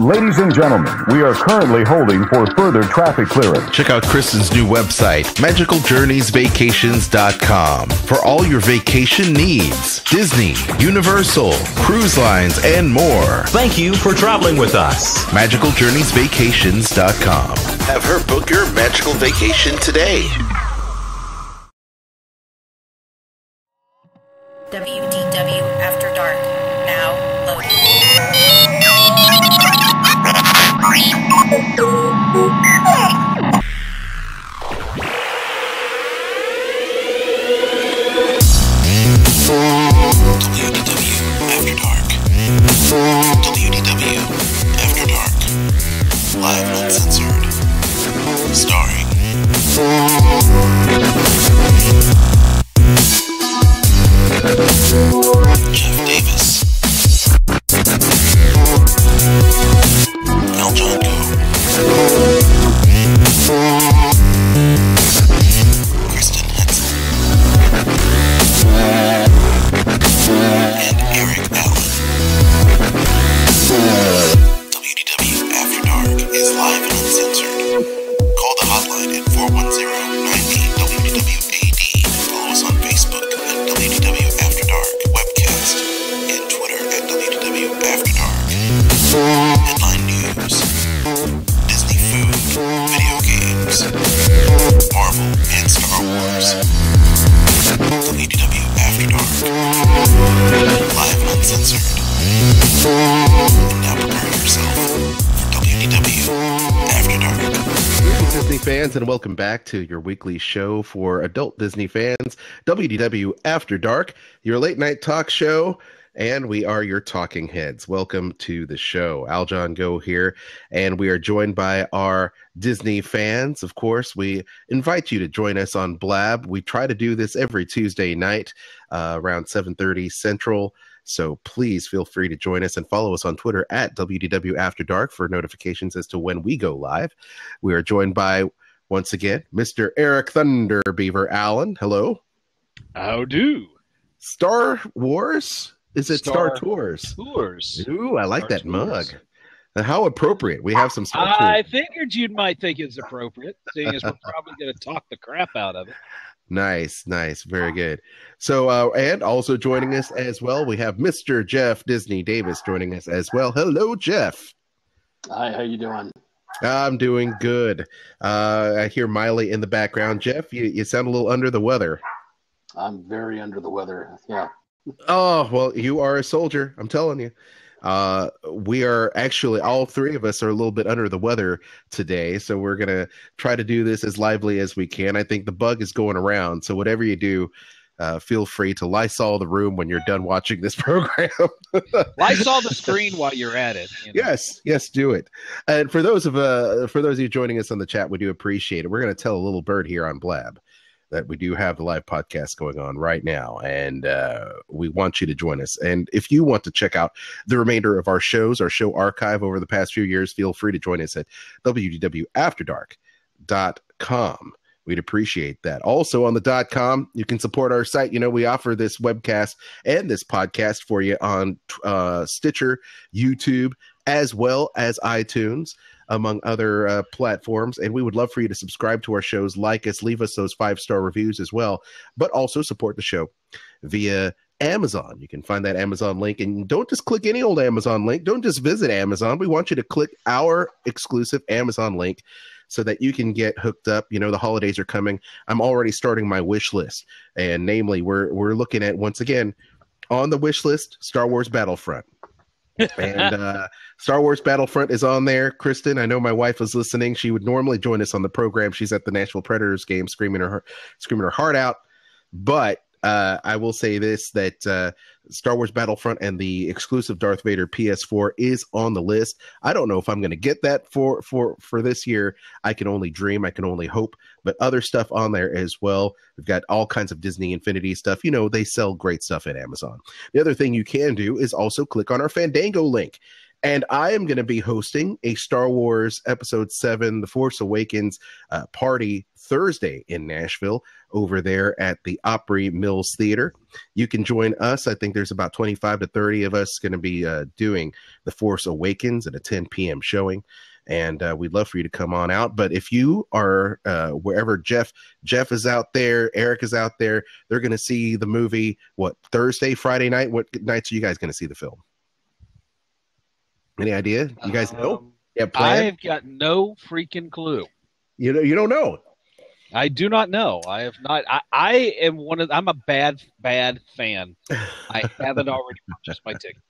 Ladies and gentlemen, we are currently holding for further traffic clearance. Check out Kristen's new website, magicaljourneysvacations.com, for all your vacation needs. Disney, Universal, cruise lines, and more. Thank you for traveling with us. magicaljourneysvacations.com. Have her book your magical vacation today. WDW After Dark, now loading. WDW After Dark. WDW After Dark. Live and uncensored. Starring Jeff Davis, Al Jonko, Kristen Hetzel, and Eric Allen. WDW After Dark is live and uncensored. Call the hotline at 410-98-WDW-AD. Follow us on Facebook at WDW After Dark Webcast and Twitter at WDW After Dark. Headline news, Disney food, video games, Marvel and Star Wars. WDW After Dark, live and uncensored. And now prepare yourself for WDW After Dark. Greetings, Disney fans, and welcome back to your weekly show for adult Disney fans, WDW After Dark, your late night talk show, and we are your talking heads. Welcome to the show. Aljon Go here, and we are joined by our Disney fans. Of course, we invite you to join us on Blab. We try to do this every Tuesday night around 7:30 Central. So please feel free to join us and follow us on Twitter at WDW After Dark for notifications as to when we go live. We are joined by, once again, Mr. Eric Thunder Beaver Allen. Hello. How do? Star Wars? Is it Star Tours? Tours. Ooh, I like Star that Tours. mug. How appropriate. We have some Star Tours. I figured you might think it's appropriate, seeing as we're probably going to talk the crap out of it. Nice. Very good. So, and also joining us as well, we have Mr. Jeff Disney Davis joining us as well. Hello, Jeff. Hi, how you doing? I'm doing good. I hear Miley in the background. Jeff, you sound a little under the weather. I'm very under the weather. Yeah. Oh, well, you are a soldier. I'm telling you. We are actually, all three of us are a little bit under the weather today, so we're going to try to do this as lively as we can. I think the bug is going around, so whatever you do, feel free to Lysol the room when you're done watching this program. Lysol the screen while you're at it. You know? Yes, do it. And for those of you joining us on the chat, we do appreciate it. We're going to tell a little bird here on Blab that we do have the live podcast going on right now, and we want you to join us. And if you want to check out the remainder of our shows, our show archive over the past few years, feel free to join us at wdwafterdark.com. We'd appreciate that. Also on the .com, you can support our site. You know, we offer this webcast and this podcast for you on Stitcher, YouTube, as well as iTunes, among other platforms. And we would love for you to subscribe to our shows, like us, leave us those 5-star reviews as well, but also support the show via Amazon. You can find that Amazon link, and don't just click any old Amazon link. Don't just visit Amazon. We want you to click our exclusive Amazon link so that you can get hooked up. You know, the holidays are coming. I'm already starting my wish list, and namely, we're looking at, once again, on the wish list, Star Wars Battlefront. And Star Wars Battlefront is on there. Kristen, I know my wife is listening. She would normally join us on the program. She's at the Nashville Predators game, screaming her heart out. But I will say this, that Star Wars Battlefront and the exclusive Darth Vader PS4 is on the list. I don't know if I'm going to get that for this year. I can only dream. I can only hope. But other stuff on there as well. We've got all kinds of Disney Infinity stuff. You know, they sell great stuff at Amazon. The other thing you can do is also click on our Fandango link. And I am going to be hosting a Star Wars Episode 7, The Force Awakens party Thursday in Nashville over there at the Opry Mills Theater. You can join us. I think there's about 25 to 30 of us going to be doing The Force Awakens at a 10 p.m. showing. And we'd love for you to come on out. But if you are wherever Jeff is out there, Eric is out there, they're going to see the movie, Thursday, Friday night? What nights are you guys going to see the film? Any idea? You guys know? I've got no freaking clue. You don't know. I do not know. I have not. I am I'm a bad fan. I haven't already purchased my ticket.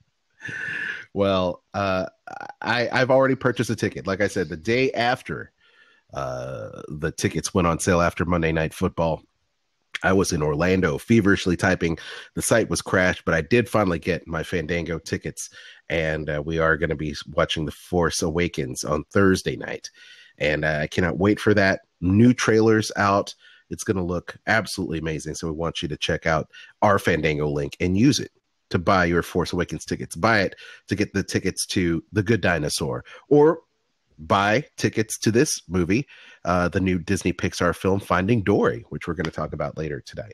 Well, I've already purchased a ticket. Like I said, the day after the tickets went on sale after Monday Night Football, I was in Orlando feverishly typing. The site was crashed, but I did finally get my Fandango tickets, and we are going to be watching The Force Awakens on Thursday night. And I cannot wait for that. New trailers out. It's going to look absolutely amazing. So we want you to check out our Fandango link and use it to buy your Force Awakens tickets. Buy it to get the tickets to The Good Dinosaur, or buy tickets to this movie, the new Disney Pixar film Finding Dory, which we're going to talk about later today.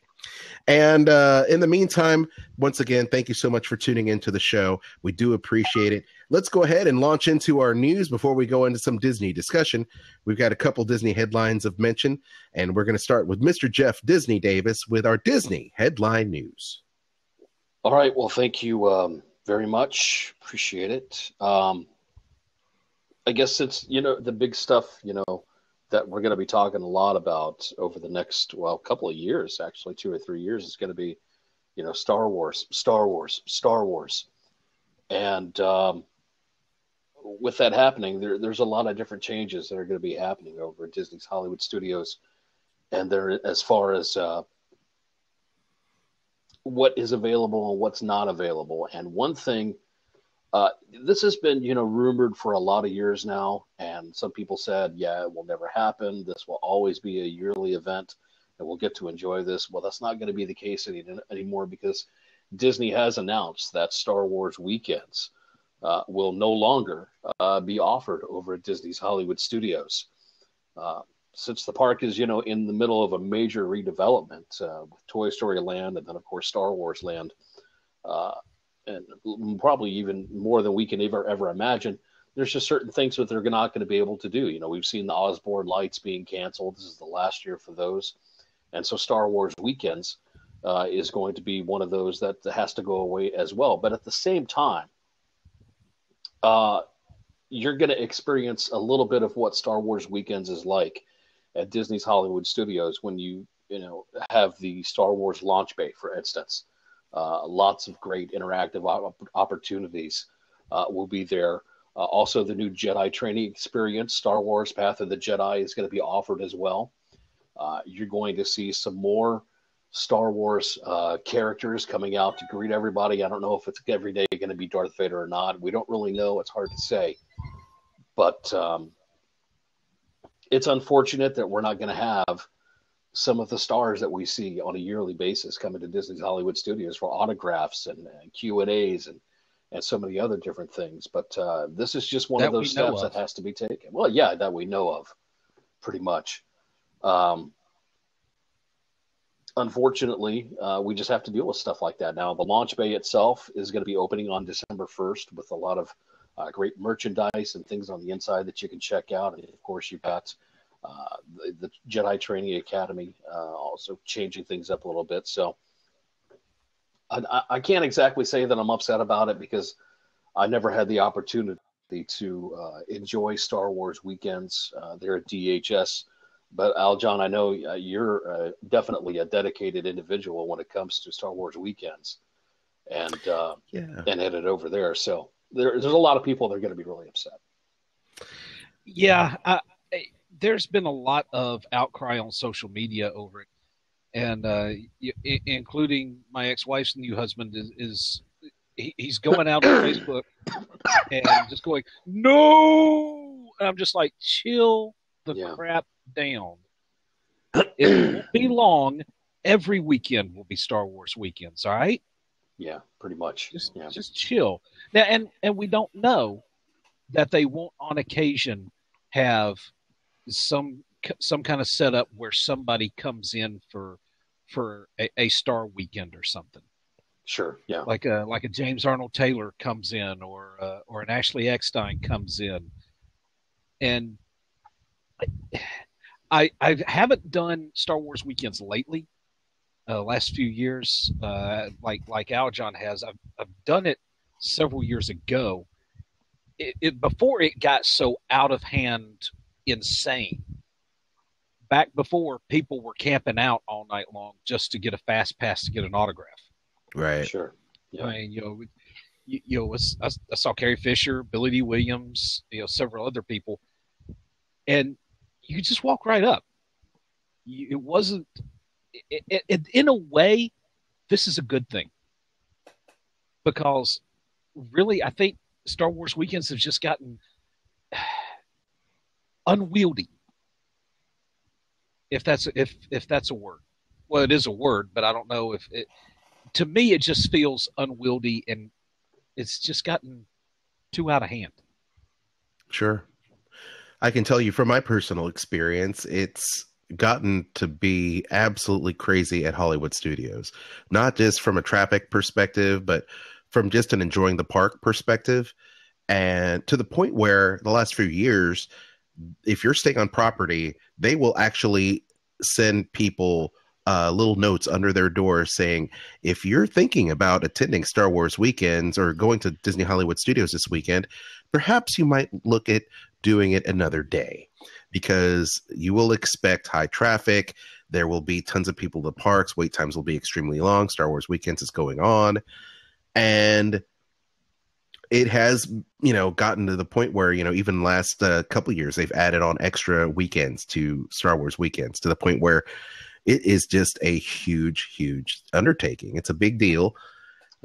And in the meantime, once again, thank you so much for tuning into the show. We do appreciate it. Let's go ahead and launch into our news before we go into some Disney discussion. We've got a couple Disney headlines of mention, and we're going to start with Mr. Jeff Disney Davis with our Disney headline news. All right. Well, thank you very much. Appreciate it. I guess it's, the big stuff, that we're going to be talking a lot about over the next, couple of years, actually 2 or 3 years, is going to be, Star Wars. And with that happening, there's a lot of different changes that are going to be happening over at Disney's Hollywood Studios. And there, as far as what is available and what's not available. And one thing, this has been, rumored for a lot of years now. And some people said, it will never happen. This will always be a yearly event and we'll get to enjoy this. Well, that's not going to be the case anymore, because Disney has announced that Star Wars weekends will no longer be offered over at Disney's Hollywood Studios. Since the park is, in the middle of a major redevelopment with Toy Story Land and then, of course, Star Wars Land, and probably even more than we can ever imagine, there's just certain things that they're not going to be able to do. We've seen the Osborne lights being canceled. This is the last year for those. And so Star Wars weekends is going to be one of those that has to go away as well. But at the same time, you're going to experience a little bit of what Star Wars weekends is like at Disney's Hollywood Studios when you have the Star Wars launch bay, for instance. Lots of great interactive opportunities will be there. Also, the new Jedi training experience, Star Wars Path of the Jedi, is going to be offered as well. You're going to see some more Star Wars characters coming out to greet everybody. I don't know if it's every day going to be Darth Vader or not. We don't really know. It's hard to say. But it's unfortunate that we're not going to have some of the stars that we see on a yearly basis coming to Disney's Hollywood Studios for autographs and Q&As and so many other different things. But this is just one of those steps that has to be taken. Well, yeah, that we know of, pretty much. Unfortunately, we just have to deal with stuff like that. Now, the launch bay itself is going to be opening on December 1st with a lot of great merchandise and things on the inside that you can check out. And, of course, you've got the Jedi Training Academy also changing things up a little bit. So I can't exactly say that I'm upset about it, because I never had the opportunity to enjoy Star Wars weekends there at DHS. But Aljon, I know you're definitely a dedicated individual when it comes to Star Wars weekends, and headed over there. So there's a lot of people that are going to be really upset. Yeah, there's been a lot of outcry on social media over it, and including my ex-wife's new husband he's going out on Facebook and just going, no, and I'm just like, chill the crap down. It won't be long. Every weekend will be Star Wars weekends. All right. Yeah, pretty much. Just chill now, and we don't know that they won't on occasion have some some kind of setup where somebody comes in for a Star Weekend or something. Sure. Yeah. Like a James Arnold Taylor comes in, or an Ashley Eckstein comes in, and I haven't done Star Wars weekends lately. Last few years, like Aljon has, I've done it several years ago. Before it got so out of hand, insane. Back before people were camping out all night long just to get a fast pass to get an autograph. Right. Sure. Yeah. I mean, I saw Carrie Fisher, Billy D. Williams, several other people, and you could just walk right up. It wasn't. In a way, this is a good thing, because really, I think Star Wars weekends have just gotten unwieldy. If that's a word. Well, it is a word, but I don't know if it. To me, it just feels unwieldy, and it's just gotten too out of hand. Sure. I can tell you from my personal experience, it's gotten to be absolutely crazy at Hollywood Studios, not just from a traffic perspective, but from just an enjoying the park perspective. And to the point where the last few years, if you're staying on property, they will actually send people little notes under their door saying, if you're thinking about attending Star Wars weekends or going to Disney Hollywood Studios this weekend, perhaps you might look at doing it another day, because you will expect high traffic. There will be tons of people at the parks. Wait times will be extremely long. Star Wars weekends is going on. And it has, gotten to the point where, even last couple of years, they've added on extra weekends to Star Wars weekends, to the point where it is just a huge, huge undertaking. It's a big deal.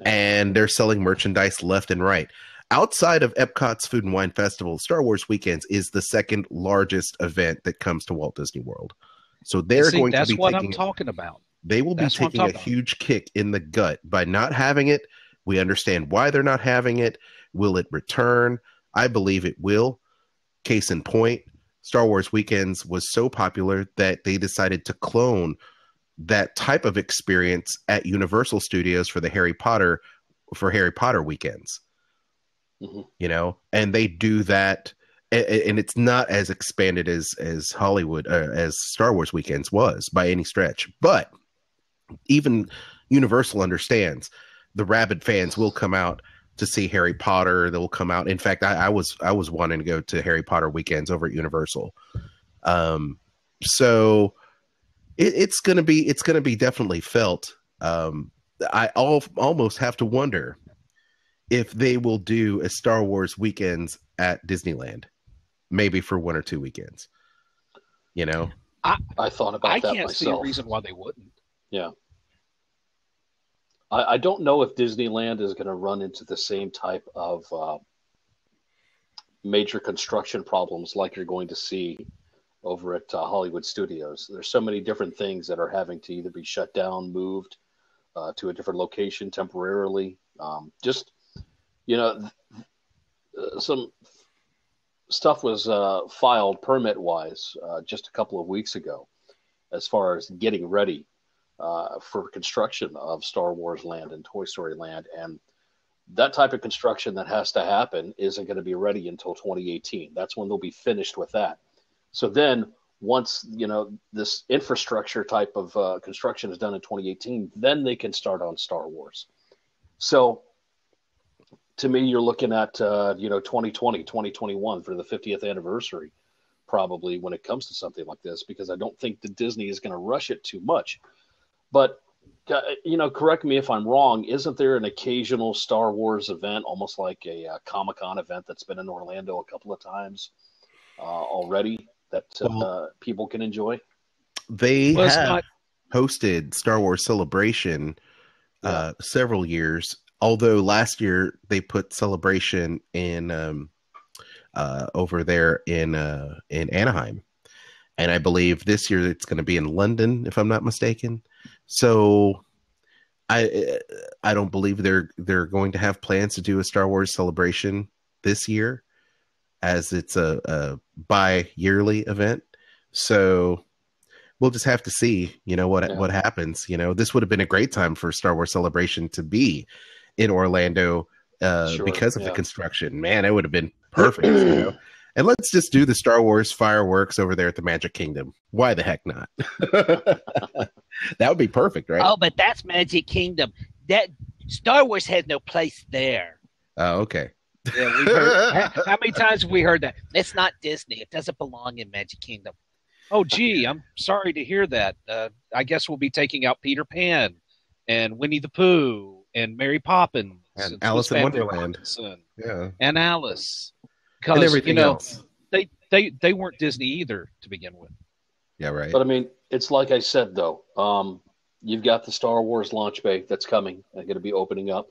And they're selling merchandise left and right. Outside of Epcot's Food and Wine Festival, Star Wars Weekends is the second largest event that comes to Walt Disney World. So they're going to be that's what I'm talking about. They will be taking a huge kick in the gut by not having it. We understand why they're not having it. Will it return? I believe it will. Case in point, Star Wars Weekends was so popular that they decided to clone that type of experience at Universal Studios for Harry Potter weekends. Mm-hmm. And they do that, and it's not as expanded as Hollywood as Star Wars Weekends was by any stretch. But even Universal understands the rabid fans will come out to see Harry Potter. They'll come out. In fact, I was wanting to go to Harry Potter weekends over at Universal. So it's gonna be definitely felt. I almost have to wonder if they will do a Star Wars weekends at Disneyland, maybe for 1 or 2 weekends. I thought about that myself. I can't see a reason why they wouldn't. Yeah. I don't know if Disneyland is going to run into the same type of major construction problems like you're going to see over at Hollywood Studios. There's so many different things that are having to either be shut down, moved to a different location temporarily. Some stuff was filed permit-wise just a couple of weeks ago as far as getting ready for construction of Star Wars Land and Toy Story Land. And that type of construction that has to happen isn't going to be ready until 2018. That's when they'll be finished with that. So then once, this infrastructure type of construction is done in 2018, then they can start on Star Wars. So to me, you're looking at, 2020, 2021 for the 50th anniversary, probably, when it comes to something like this, because I don't think that Disney is going to rush it too much. But, correct me if I'm wrong, isn't there an occasional Star Wars event, almost like a Comic-Con event that's been in Orlando a couple of times already that people can enjoy? They have hosted Star Wars Celebration several years, although last year they put Celebration in over there in Anaheim. And I believe this year it's going to be in London, if I'm not mistaken. So I don't believe they're going to have plans to do a Star Wars Celebration this year, as it's a bi-yearly event. So we'll just have to see, what happens. This would have been a great time for Star Wars Celebration to be in Orlando because of the construction. Man, it would have been perfect. And let's just do the Star Wars fireworks over there at the Magic Kingdom. Why the heck not? That would be perfect, right? Oh, but that's Magic Kingdom. That Star Wars has no place there. Oh, okay. Yeah, we've heard, how many times have we heard that? It's not Disney. It doesn't belong in Magic Kingdom. Oh, gee, I'm sorry to hear that. I guess we'll be taking out Peter Pan and Winnie the Pooh and Mary Poppins and Alice in Wonderland. And Alice. And everything else. They weren't Disney either to begin with. Yeah, right. But I mean, it's like I said, though. You've got the Star Wars launch bay that's coming. They're going to be opening up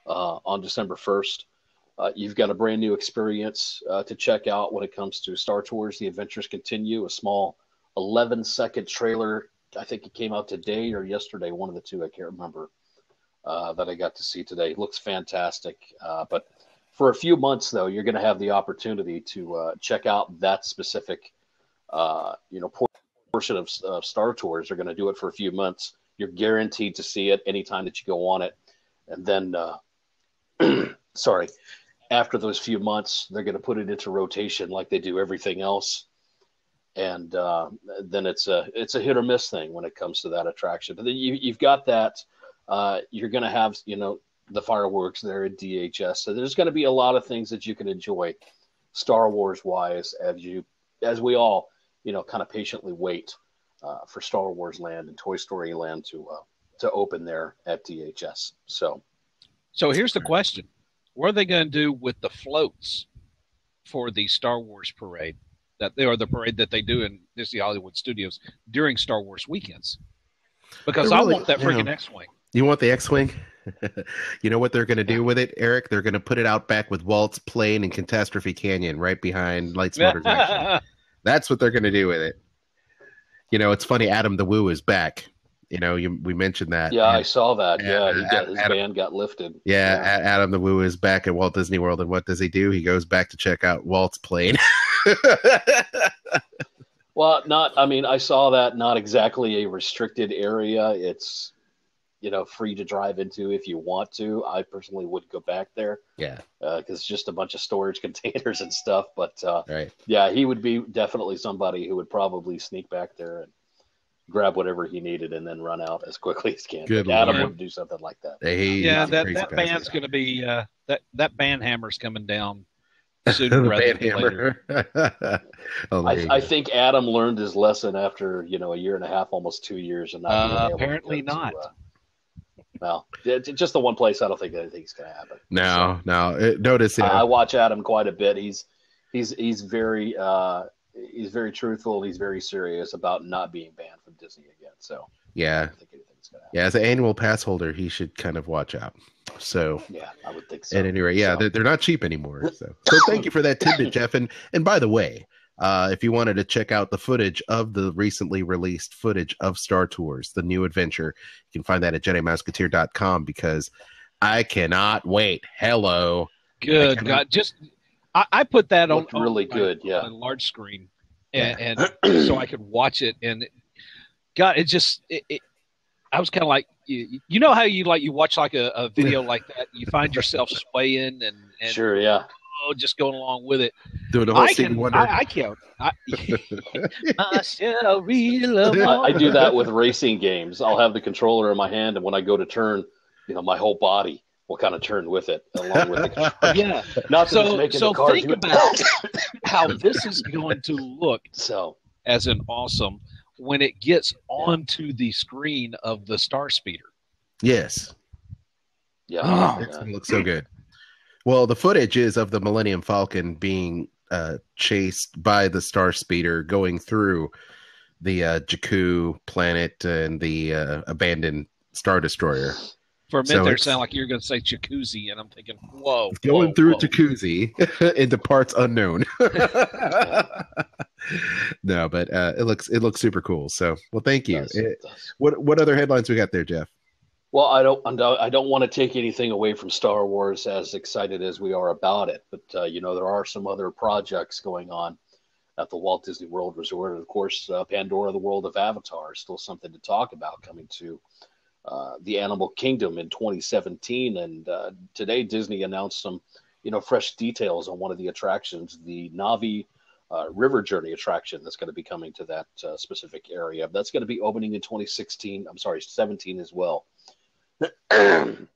on December 1st. You've got a brand new experience to check out when it comes to Star Tours. The Adventures Continue, a small 11-second trailer. I think it came out today or yesterday, one of the two. I can't remember that I got to see today. It looks fantastic. But for a few months, though, you're going to have the opportunity to check out that specific, portion of Star Tours. They're going to do it for a few months. You're guaranteed to see it anytime that you go on it. And then, after those few months, they're going to put it into rotation like they do everything else. And then it's a hit or miss thing when it comes to that attraction. But then you've got that. You're going to have, the fireworks there at DHS. So there's going to be a lot of things that you can enjoy Star Wars wise as we all, kind of patiently wait for Star Wars Land and Toy Story Land to open there at DHS. So here's the question. What are they going to do with the floats for the Star Wars parade the parade that they do in Disney Hollywood Studios during Star Wars weekends? Because I want that freaking X-Wing. You want the X-Wing? You know what they're going to do with it, Eric? They're going to put it out back with Walt's Plane and Catastrophe Canyon right behind Lights, Motors, Action. That's what they're going to do with it. It's funny. Adam the Woo is back. We mentioned that. Yeah, I saw that. Yeah, his ban got lifted. Yeah, Adam the Woo is back at Walt Disney World, and what does he do? He goes back to check out Walt's Plane. Well, I saw that, not exactly a restricted area. It's, free to drive into if you want to. I personally would go back there. Yeah. Because it's just a bunch of storage containers and stuff. But, right. Yeah, he would be definitely somebody who would probably sneak back there and grab whatever he needed and then run out as quickly as can. Good Adam would do something like that. That band's going to be that band hammer's coming down sooner rather than later. I think Adam learned his lesson after a year and a half, almost 2 years, and not apparently not. Well, just the one place I don't think anything's going to happen. No. Notice. I watch Adam quite a bit. He's very truthful. He's very serious about not being banned from Disney again. So yeah, I don't think anything's going to happen. Yeah, as an annual pass holder, he should kind of watch out. So yeah, I would think so. At any rate, they're not cheap anymore. So thank you for that tidbit, Jeff. And by the way, if you wanted to check out the footage of the recently released footage of Star Tours, the new adventure, you can find that at JediMouseketeer.com because I cannot wait. Hello. Good God. I put that on really good, on a large screen and so I could watch it. And God, I was kind of like, you know how you watch like a video like that, you find yourself swaying and sure, yeah. Just going along with it. Doing the whole Stevie Wonder. I can't. I do that with racing games. I'll have the controller in my hand, and when I go to turn, my whole body will kind of turn with it, along with the controller. Yeah. Not that it's making the car think about how this is going to look as an awesome when it gets onto the screen of the Star Speeder. Yes. Yeah. It's going to look so good. Well, the footage is of the Millennium Falcon being chased by the Star Speeder going through the Jakku planet and the abandoned Star Destroyer. For a minute there, it sounded like you were going to say jacuzzi, and I'm thinking, whoa. Going through a jacuzzi into parts unknown. No, but it looks super cool. So, well, thank you. What other headlines we got there, Jeff? Well, I don't want to take anything away from Star Wars, as excited as we are about it, but there are some other projects going on at the Walt Disney World Resort. And of course, Pandora, the World of Avatar is still something to talk about, coming to the Animal Kingdom in 2017. And today Disney announced some, fresh details on one of the attractions, the Navi River Journey attraction that's going to be coming to that specific area. That's going to be opening in 17 as well. And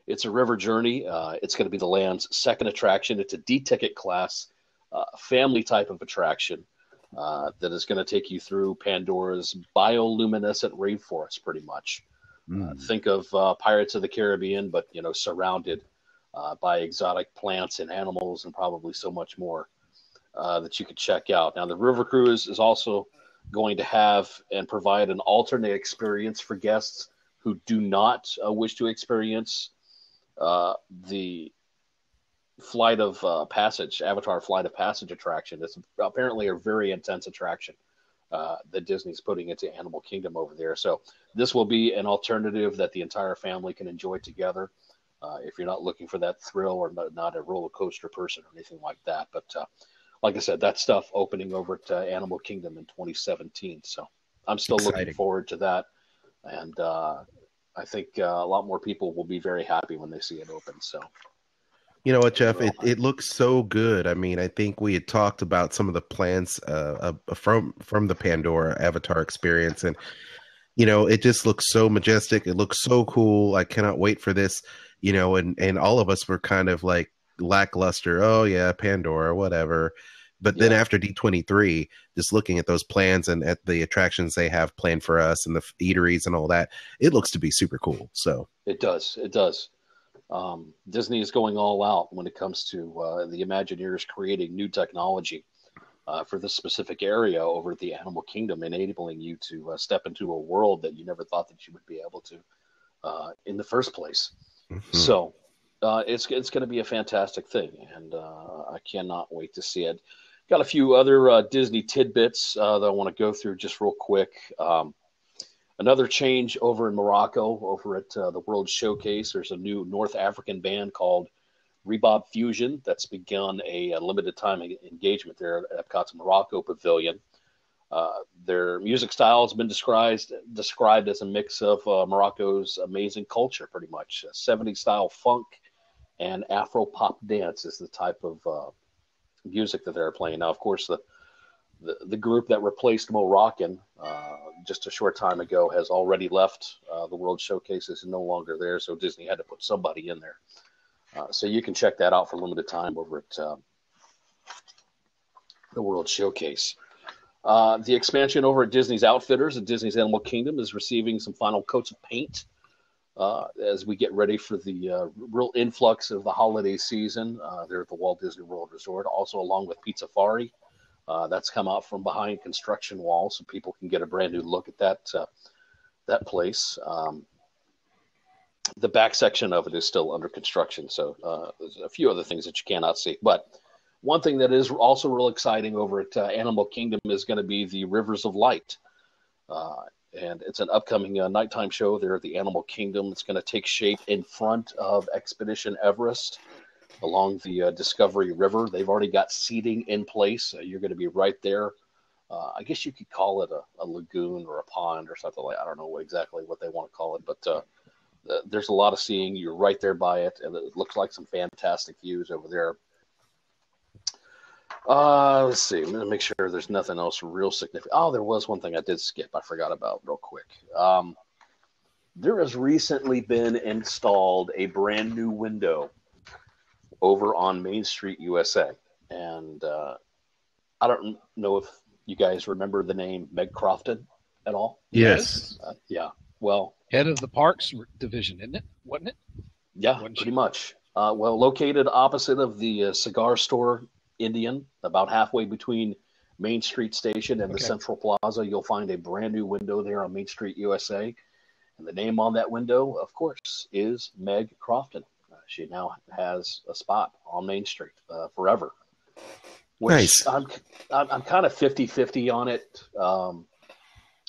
it's a river journey. It's going to be the land's second attraction. It's a D-ticket class, family type of attraction that is going to take you through Pandora's bioluminescent rainforest, pretty much. Think of Pirates of the Caribbean, but surrounded by exotic plants and animals, and probably so much more that you could check out. Now, the River Cruise is also going to have and provide an alternate experience for guests who do not wish to experience the Flight of Passage, Avatar Flight of Passage attraction. It's apparently a very intense attraction that Disney's putting into Animal Kingdom over there. So this will be an alternative that the entire family can enjoy together if you're not looking for that thrill or not a roller coaster person or anything like that. But like I said, that stuff opening over at Animal Kingdom in 2017. So I'm still looking forward to that. And I think a lot more people will be very happy when they see it open. So, you know what, Jeff? It looks so good. I mean, I think we had talked about some of the plans from the Pandora Avatar experience, and it just looks so majestic. It looks so cool. I cannot wait for this. And all of us were kind of like lackluster. Oh yeah, Pandora, whatever. But then after D23, just looking at those plans and at the attractions they have planned for us and the eateries and all that, it looks to be super cool. So it does. Disney is going all out when it comes to the Imagineers creating new technology for this specific area over at the Animal Kingdom, enabling you to step into a world that you never thought that you would be able to in the first place. Mm-hmm. So it's going to be a fantastic thing, and I cannot wait to see it. Got a few other Disney tidbits that I want to go through just real quick. Another change over in Morocco, over at the World Showcase. There's a new North African band called Rebob Fusion that's begun a limited time engagement there at Epcot's Morocco Pavilion. Their music style has been described as a mix of Morocco's amazing culture, pretty much. 70s style funk and Afro pop dance is the type of music that they're playing. Now, of course, the group that replaced Moroccan just a short time ago has already left. The World Showcase is no longer there, so Disney had to put somebody in there. So you can check that out for limited time over at the World Showcase. The expansion over at Disney's Outfitters at Disney's Animal Kingdom is receiving some final coats of paint as we get ready for the real influx of the holiday season there at the Walt Disney World Resort, also along with Pizzafari. That's come out from behind construction walls, so people can get a brand new look at that place. The back section of it is still under construction, so there's a few other things that you cannot see. But one thing that is also real exciting over at Animal Kingdom is going to be the Rivers of Light. And it's an upcoming nighttime show there at the Animal Kingdom. It's going to take shape in front of Expedition Everest along the Discovery River. They've already got seating in place. You're going to be right there. I guess you could call it a lagoon or a pond or something like that. I don't know exactly what they want to call it, but there's a lot of seeing. You're right there by it, and it looks like some fantastic views over there. Let's see. I'm going to make sure there's nothing else real significant. Oh, there was one thing I did skip. I forgot about real quick. There has recently been installed a brand new window over on Main Street, USA. And I don't know if you guys remember the name Meg Crofton at all. Yes. Yeah. Well, head of the Parks Division, isn't it? Wasn't it? Yeah, pretty much. Well, located opposite of the cigar store Indian, about halfway between Main Street Station and the Central Plaza, you'll find a brand new window there on Main Street, USA. And the name on that window, of course, is Meg Crofton. She now has a spot on Main Street forever. Which nice. I'm kind of 50-50 on it.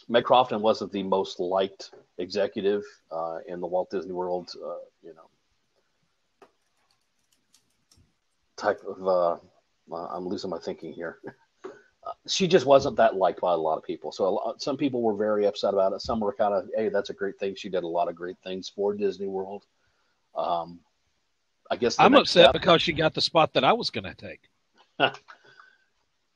Meg Crofton wasn't the most liked executive in the Walt Disney World, type of I'm losing my thinking here. She just wasn't that liked by a lot of people. So some people were very upset about it. Some were kind of, hey, that's a great thing. She did a lot of great things for Disney World. I guess I'm upset because she got the spot that I was going to take.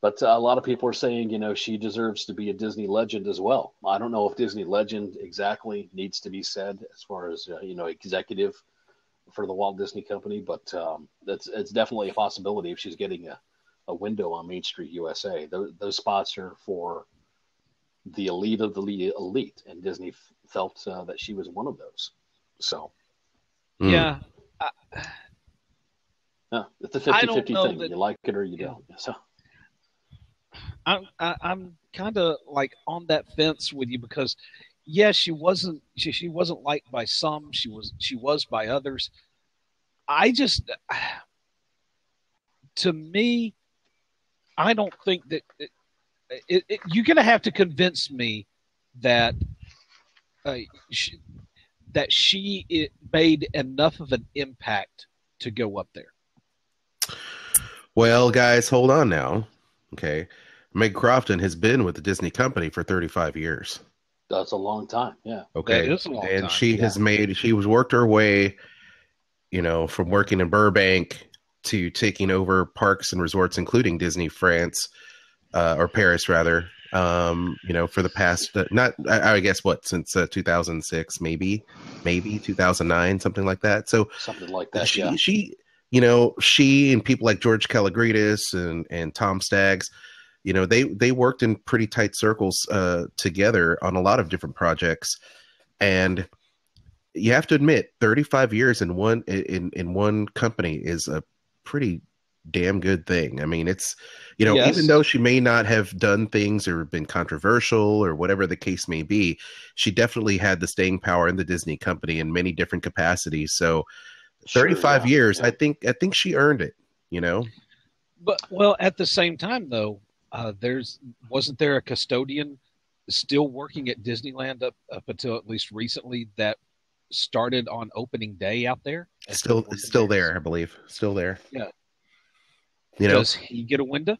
But a lot of people are saying, she deserves to be a Disney legend as well. I don't know if Disney legend exactly needs to be said as far as, executive for the Walt Disney Company, but it's definitely a possibility if she's getting a window on Main Street USA. Those spots are for the elite of the elite, and Disney felt that she was one of those. So, yeah. It's a 50-50 thing. You like it or you don't. So. I'm kind of like on that fence with you because, yes, she wasn't liked by some. She was by others. To me, I don't think that you're going to have to convince me that she made enough of an impact to go up there. Well, guys, hold on now. Okay. Meg Crofton has been with the Disney Company for 35 years. That's a long time. Yeah. Okay. That is a long time. And she has worked her way, from working in Burbank to taking over parks and resorts, including Disney France, or Paris rather, for the past, since 2006, maybe 2009, something like that. So something like that. She and people like George Kalogridis and Tom Staggs, they worked in pretty tight circles together on a lot of different projects. And you have to admit, 35 years in one company is a pretty damn good thing. I mean, it's, Yes. Even though she may not have done things or been controversial or whatever the case may be, she definitely had the staying power in the Disney Company in many different capacities. So 35 years, yeah. I think she earned it, But at the same time though, wasn't there a custodian still working at Disneyland up until at least recently that started on opening day out there? Still there, I believe. Still there. Yeah. Does he get a window?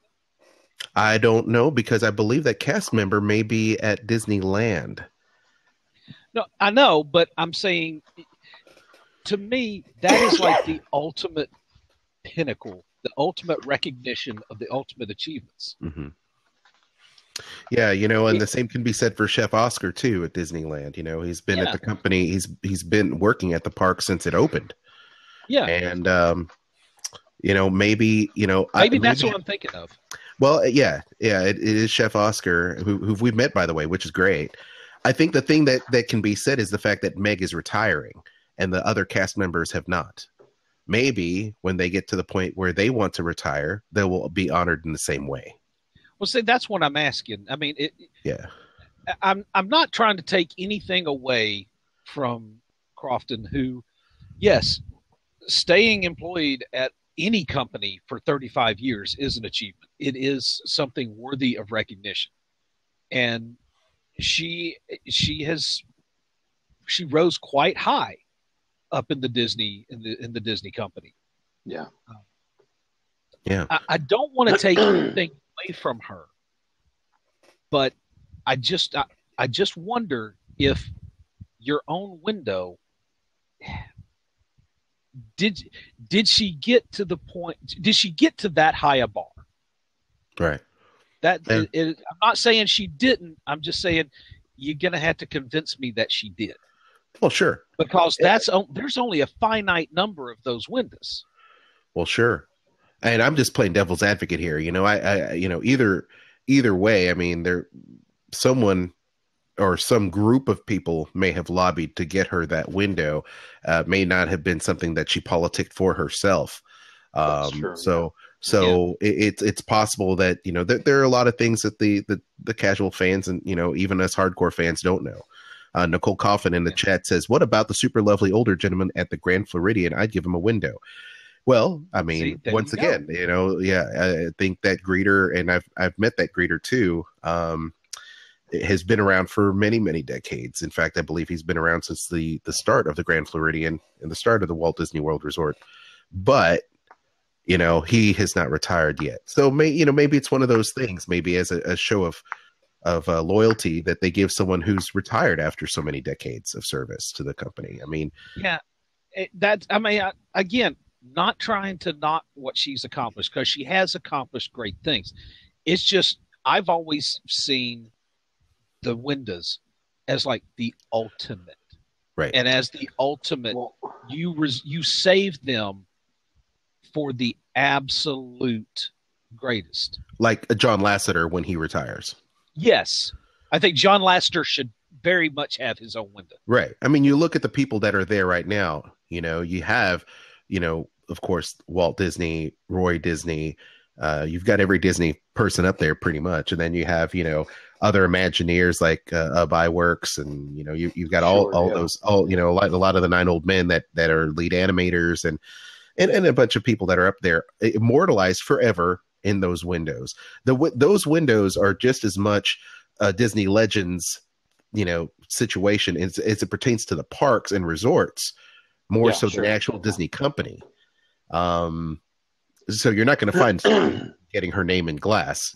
I don't know, because I believe that cast member may be at Disneyland. No, I know, but I'm saying, to me, that is like the ultimate pinnacle, the ultimate recognition of the ultimate achievements. Mm-hmm. Yeah, and the same can be said for Chef Oscar too at Disneyland. He's been at the company. He's been working at the park since it opened. Yeah, and maybe that's what I'm thinking of. Well, yeah, it is Chef Oscar, who we've met, by the way, which is great. I think the thing that can be said is the fact that Meg is retiring and the other cast members have not. Maybe when they get to the point where they want to retire, they will be honored in the same way. Well, see, that's what I'm asking. I mean, I'm not trying to take anything away from Crofton, who, yes, staying employed at any company for 35 years is an achievement. It is something worthy of recognition. And she rose quite high up in the Disney in the Disney Company. Yeah. Yeah. I don't want to take anything away from her, but I just wonder if your own window, did she get to the point? Did she get to that high a bar? Right. I'm not saying she didn't. I'm just saying you're going to have to convince me that she did. Well, sure. Because there's only a finite number of those windows. Well, sure. And I'm just playing devil's advocate here. Either way, I mean, someone or some group of people may have lobbied to get her that window. May not have been something that she politicked for herself. That's true, So it's possible that, there are a lot of things that the casual fans and, even us hardcore fans don't know. Nicole Coffin in the chat says, what about the super lovely older gentleman at the Grand Floridian? I'd give him a window. Well, I mean, once again, I think that greeter, and I've met that greeter too, has been around for many, many decades. In fact, I believe he's been around since the start of the Grand Floridian and the start of the Walt Disney World Resort. But he has not retired yet. So maybe it's one of those things, maybe as a show of loyalty that they give someone who's retired after so many decades of service to the company. I mean, Yeah, again, not trying to knock what she's accomplished, because she has accomplished great things. It's just I've always seen the windows as like the ultimate, right. And as the ultimate, you save them for the absolute greatest. Like a John Lasseter when he retires. Yes. I think John Lasseter should very much have his own window. Right. I mean, you look at the people that are there right now, you have, of course, Walt Disney, Roy Disney, you've got every Disney person up there pretty much. And then you have, other Imagineers like Iwerks, and, you've got all those, a lot of the 9 old men that are lead animators and a bunch of people that are up there immortalized forever in those windows. Those windows are just as much Disney Legends, situation as it pertains to the parks and resorts, more so than the actual Disney company. So you're not going to find getting her name in glass,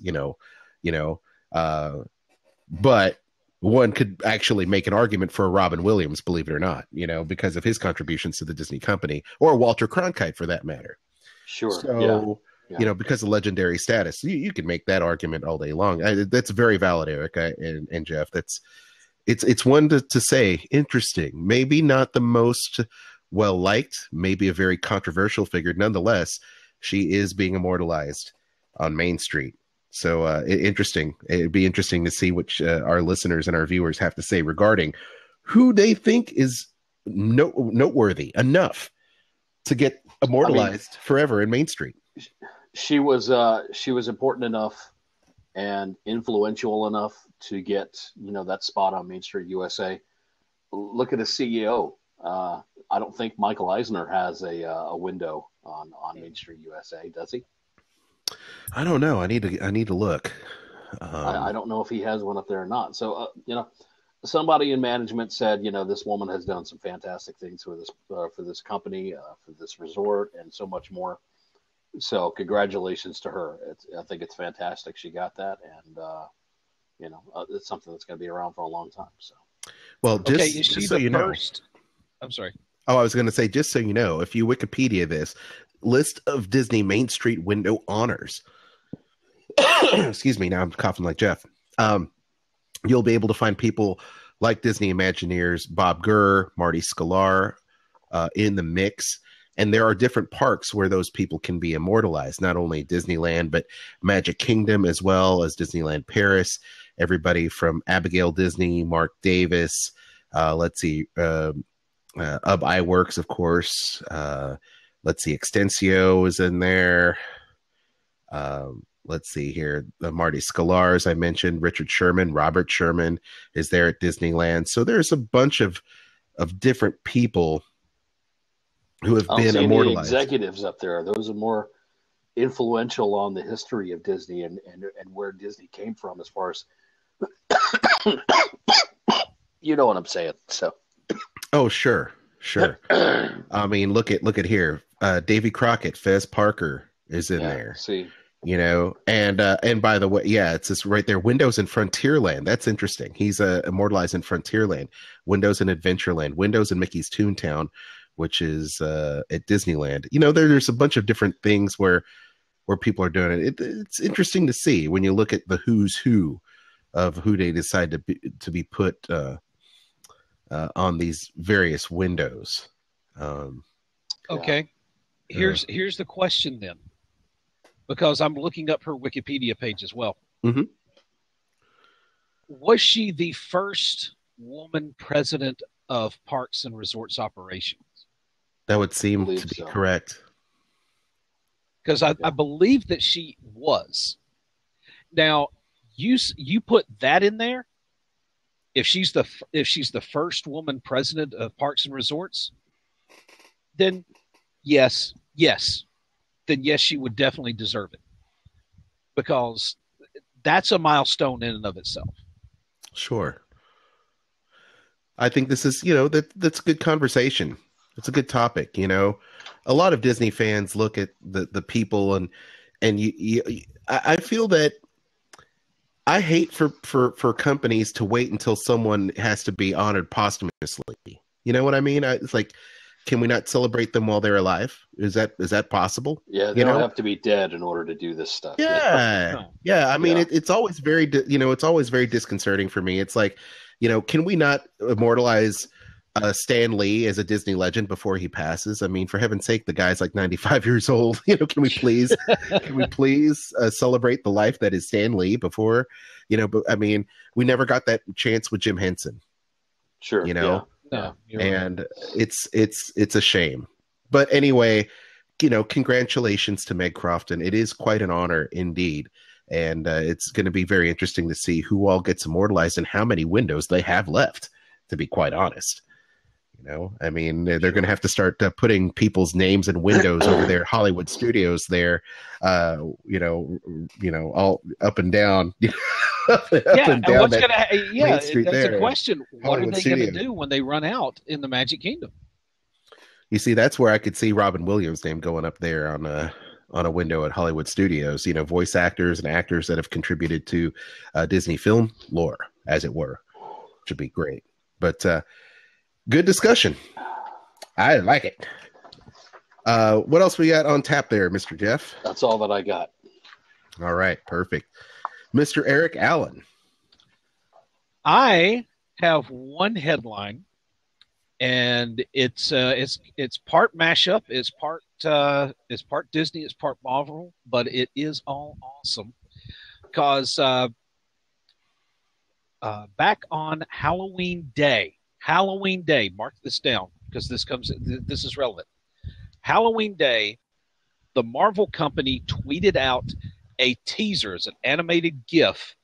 but one could actually make an argument for Robin Williams, believe it or not, because of his contributions to the Disney company, or Walter Cronkite for that matter. Sure. So, because of legendary status, you can make that argument all day long. That's very valid, Eric and Jeff. It's one to say interesting, maybe not the most well liked, maybe a very controversial figure. Nonetheless, she is being immortalized on Main Street. So interesting. It'd be interesting to see what our listeners and our viewers have to say regarding who they think is noteworthy enough to get immortalized forever in Main Street. She was important enough and influential enough to get that spot on Main Street USA. Look at the CEO. I don't think Michael Eisner has a window on Main Street USA, does he? I don't know. I need to look. I don't know if he has one up there or not. So somebody in management said, this woman has done some fantastic things for this company, for this resort, and so much more. So congratulations to her. I think it's fantastic she got that, and it's something that's going to be around for a long time. So, well, just so you know, I'm sorry. Oh, I was going to say, just so you know, if you Wikipedia this list of Disney Main Street window honors, excuse me, now I'm coughing like Jeff. You'll be able to find people like Disney Imagineers, Bob Gurr, Marty Sklar in the mix. And there are different parks where those people can be immortalized, not only Disneyland, but Magic Kingdom, as well as Disneyland Paris. Everybody from Abigail Disney, Mark Davis, let's see, Iwerks, of course. Let's see, Extensio is in there. Let's see here. Marty Sklar, as I mentioned, Richard Sherman, Robert Sherman is there at Disneyland. So there's a bunch of different people who have been immortalized. The executives up there, those are more influential on the history of Disney and where Disney came from, as far as you know what I'm saying. So, oh sure. I mean, look at here. Davy Crockett, Fez Parker is in there. See, and by the way, it's just right there. Windows in Frontierland. That's interesting. He's immortalized in Frontierland. Windows in Adventureland. Windows in Mickey's Toontown, which is at Disneyland. There's a bunch of different things where people are doing it. It's interesting to see when you look at the who's who of who they decide to be put on these various windows. Okay, here's the question then, because I'm looking up her Wikipedia page as well. Mm-hmm. Was she the first woman president of Parks and Resorts operations? That would seem to be correct. Because I believe that she was. Now, you put that in there. If she's the first woman president of Parks and Resorts, then yes, then yes, she would definitely deserve it, because that's a milestone in and of itself. Sure. I think this is, that's a good conversation. It's a good topic, a lot of Disney fans look at the people and I feel that I hate for companies to wait until someone has to be honored posthumously. You know what I mean? It's like, can we not celebrate them while they're alive? Is that possible? Yeah, they don't have to be dead in order to do this stuff. Yeah, yeah. I mean, it's always very, it's always very disconcerting for me. It's like, can we not immortalize Stan Lee as a Disney legend before he passes? I mean, for heaven's sake, the guy's like 95 years old. Can we please celebrate the life that is Stan Lee before? But I mean, we never got that chance with Jim Henson. Sure. No, and it's a shame. But anyway, congratulations to Meg Crofton. It is quite an honor indeed. And it's going to be very interesting to see who all gets immortalized and how many windows they have left, to be quite honest. I mean, they're going to have to start putting people's names and windows over their Hollywood studios there, all up and down. Up and down what's going to? Yeah, that's there, a question. What Hollywood are they going to do when they run out in the Magic Kingdom? You see, that's where I could see Robin Williams' name going up there on a window at Hollywood Studios. Voice actors and actors that have contributed to Disney film lore, as it were, which would be great. But good discussion. I like it. What else we got on tap there, Mr. Jeff? That's all that I got. All right, perfect. Mr. Eric Allen. I have one headline, and it's part mashup, it's part Disney, it's part Marvel, but it is all awesome because back on Halloween Day, mark this down because this is relevant. Halloween Day, the Marvel company tweeted out a teaser, as an animated GIF,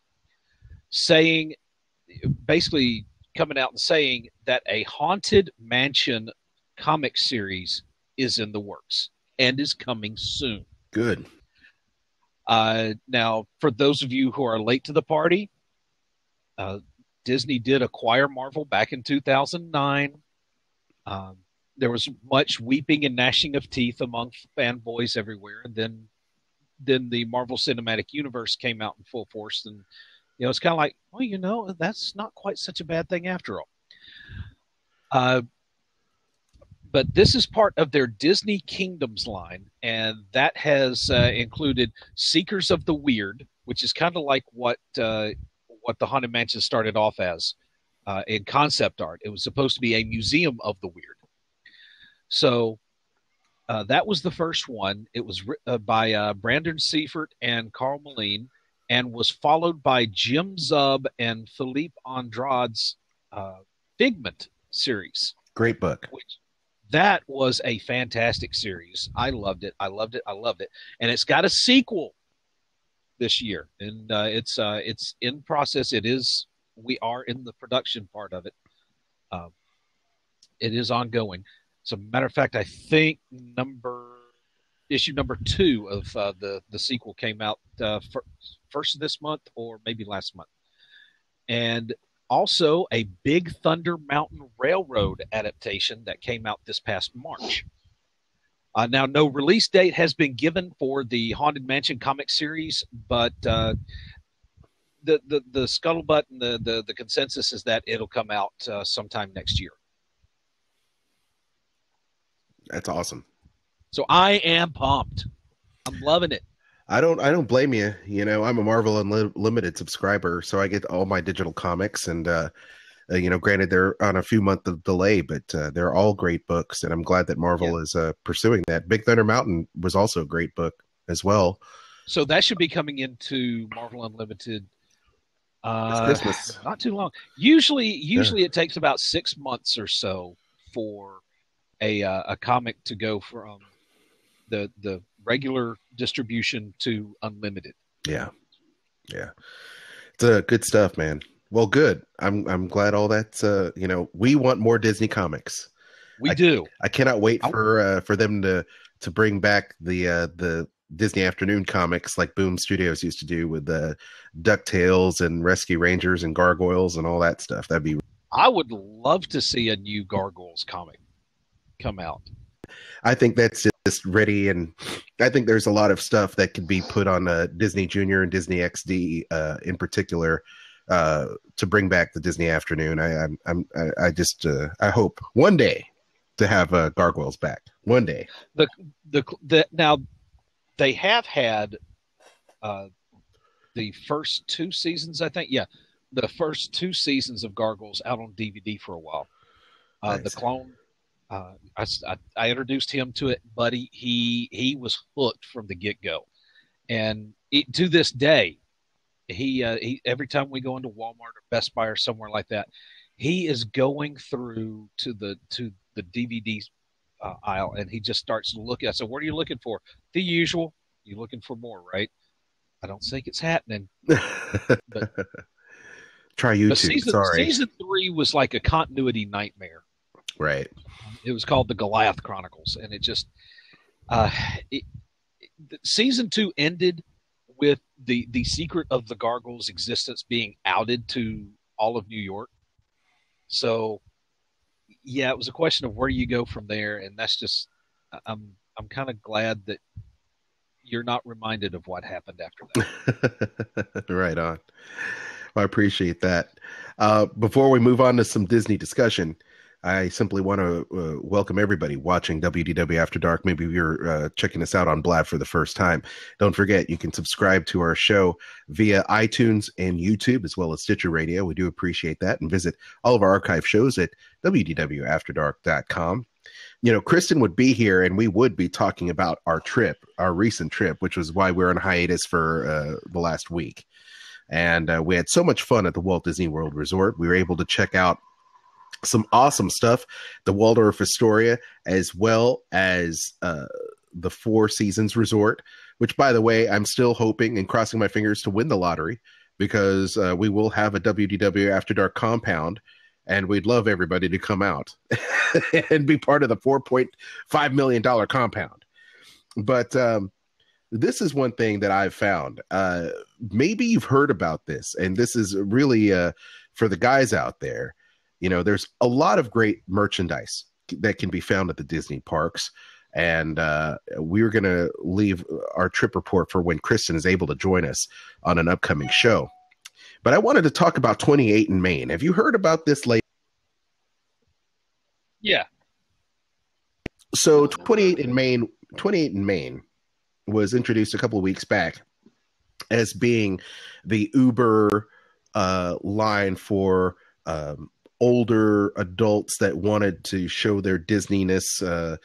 basically coming out and saying that a Haunted Mansion comic series is in the works and is coming soon. Good. Now, for those of you who are late to the party, Disney did acquire Marvel back in 2009. There was much weeping and gnashing of teeth among fanboys everywhere, and then the Marvel Cinematic Universe came out in full force, and it's kind of like, well, that's not quite such a bad thing after all. But this is part of their Disney Kingdoms line, and that has included Seekers of the Weird, which is kind of like what the Haunted Mansion started off as in concept art. It was supposed to be a museum of the weird. So that was the first one. It was by Brandon Seifert and Carl Moline, and was followed by Jim Zub and Philippe Andrade's Figment series. Great book. That was a fantastic series. I loved it. And it's got a sequel this year, and it's in process. We are in the production part of it. It is ongoing. As a matter of fact, I think issue number 2 of the sequel came out first of this month or maybe last month. And also a Big Thunder Mountain Railroad adaptation that came out this past March. Now, no release date has been given for the Haunted Mansion comic series, but the scuttlebutt and the consensus is that it'll come out sometime next year. That's awesome. So I am pumped. I'm loving it. I don't blame you. I'm a Marvel Unlimited subscriber, so I get all my digital comics, and granted they're on a few month of delay, but they're all great books, and I'm glad that Marvel is pursuing that. Big Thunder Mountain was also a great book as well. So that should be coming into Marvel Unlimited It's Christmas. Not too long. Usually it takes about 6 months or so for a comic to go from the regular distribution to unlimited. Yeah. It's good stuff, man. Well, good. I'm glad all that's we want more Disney comics. We do. I cannot wait for them to bring back the Disney Afternoon comics like Boom Studios used to do with the DuckTales and Rescue Rangers and Gargoyles and all that stuff. I would love to see a new Gargoyles comic come out. I think that's just ready, and I think there's a lot of stuff that could be put on Disney Junior and Disney XD in particular to bring back the Disney afternoon. I hope one day to have Gargoyles back. One day. Now they have had the first 2 seasons, I think. Yeah, the first 2 seasons of Gargoyles out on DVD for a while. Nice. The clone. I introduced him to it, buddy. He was hooked from the get-go, and to this day, he every time we go into Walmart or Best Buy or somewhere like that, he is going through to the DVD aisle, and he just starts looking. I said, "What are you looking for?" The usual. You're looking for more, right? I don't think it's happening. But try YouTube. Season 3 was like a continuity nightmare. Right. It was called the Goliath Chronicles, and it just season 2 ended with the secret of the Gargoyles' existence being outed to all of New York. So, yeah, it was a question of where you go from there, and that's just I'm kind of glad that you're not reminded of what happened after that. Right on. Well, I appreciate that. Before we move on to some Disney discussion, I simply want to welcome everybody watching WDW After Dark. Maybe you're checking us out on Blab for the first time. Don't forget, you can subscribe to our show via iTunes and YouTube, as well as Stitcher Radio. We do appreciate that. And visit all of our archive shows at WDWAfterdark.com. You know, Kristen would be here, and we would be talking about our recent trip, which was why we're on hiatus for the last week. And we had so much fun at the Walt Disney World Resort. We were able to check out some awesome stuff, the Waldorf Astoria, as well as the Four Seasons Resort, which, by the way, I'm still hoping and crossing my fingers to win the lottery, because we will have a WDW After Dark compound, and we'd love everybody to come out and be part of the $4.5 million compound. But this is one thing that I've found. Maybe you've heard about this, and this is really for the guys out there. You know, there's a lot of great merchandise that can be found at the Disney parks. And we're going to leave our trip report for when Kristen is able to join us on an upcoming show. But I wanted to talk about 28 in Maine. Have you heard about this lately? Yeah. So 28 in Maine was introduced a couple of weeks back as being the Uber line for older adults that wanted to show their Disneyness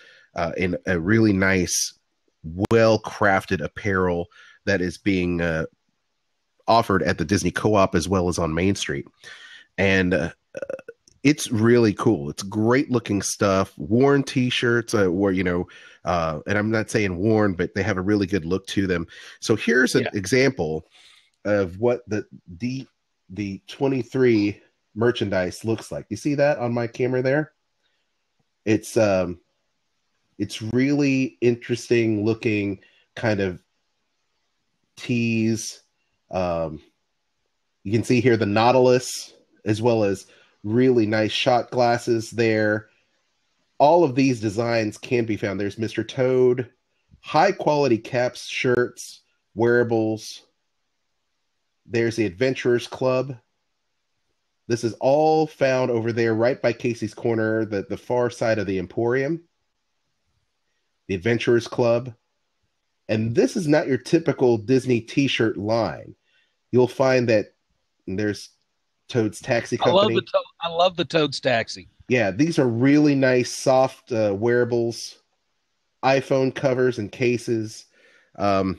in a really nice, well-crafted apparel that is being offered at the Disney Co-op as well as on Main Street. And it's really cool. It's great looking stuff. Worn t-shirts where, you know, and I'm not saying worn, but they have a really good look to them. So here's an example of what the 23 merchandise looks like. You see that on my camera there? It's really interesting looking kind of tees. You can see here the Nautilus, as well as really nice shot glasses there. All of these designs can be found. There's Mr. Toad, high quality caps, shirts, wearables. There's the Adventurers Club. This is all found over there right by Casey's Corner, the far side of the Emporium. The Adventurers Club. And this is not your typical Disney t-shirt line. You'll find that there's Toad's Taxi Company. I love the Toad's Taxi. Yeah, these are really nice, soft wearables, iPhone covers and cases. All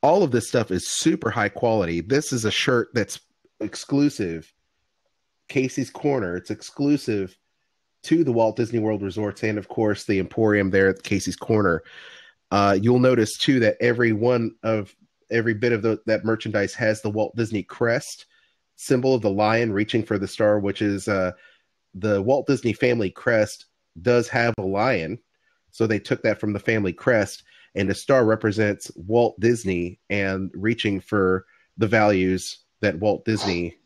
of this stuff is super high quality. This is a shirt that's exclusive. Casey's Corner. It's exclusive to the Walt Disney World Resorts and, of course, the Emporium there at Casey's Corner. You'll notice, too, that every bit of that merchandise has the Walt Disney crest, symbol of the lion reaching for the star, which is the Walt Disney family crest does have a lion. So they took that from the family crest, and the star represents Walt Disney and reaching for the values that Walt Disney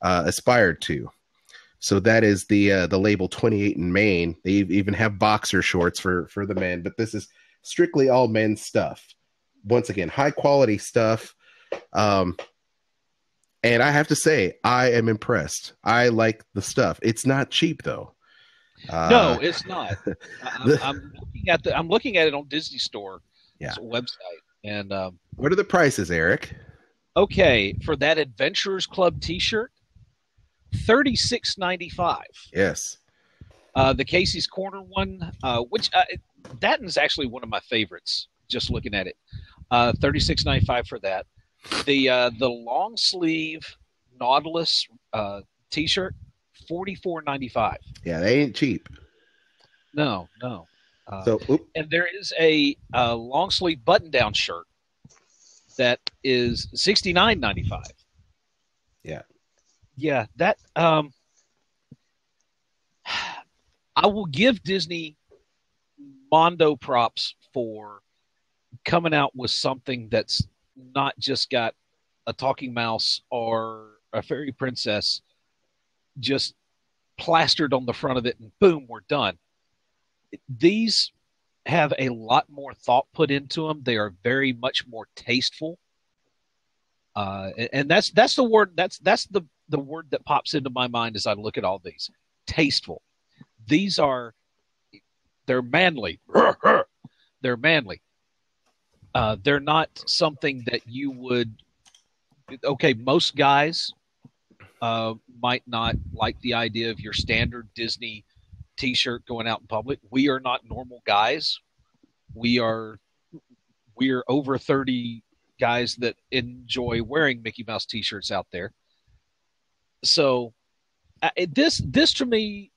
aspired to. So that is the label 28 in Maine. They even have boxer shorts for the men, but this is strictly all men's stuff. Once again, high quality stuff. And I have to say, I am impressed. I like the stuff. It's not cheap though. No, it's not. I'm looking at it on Disney Store, website, and what are the prices, Eric? Okay, for that Adventurers Club T-shirt, $36.95. Yes. The Casey's Corner one, which that is actually one of my favorites. Just looking at it, $36.95 for that. The long sleeve Nautilus T-shirt, $44.95. Yeah, they ain't cheap. No. So, and there is a long sleeve button down shirt that is $69.95. Yeah. That I will give Disney Mondo props for coming out with something that's not just got a talking mouse or a fairy princess just plastered on the front of it and boom, we're done. These have a lot more thought put into them. They are very much more tasteful. And that's the word, that's the word that pops into my mind as I look at all these. Tasteful. They're manly. They're manly. They're not something that you would, most guys might not like the idea of your standard Disney T-shirt going out in public. We are not normal guys. We're over 30 guys that enjoy wearing Mickey Mouse T-shirts out there. So this to me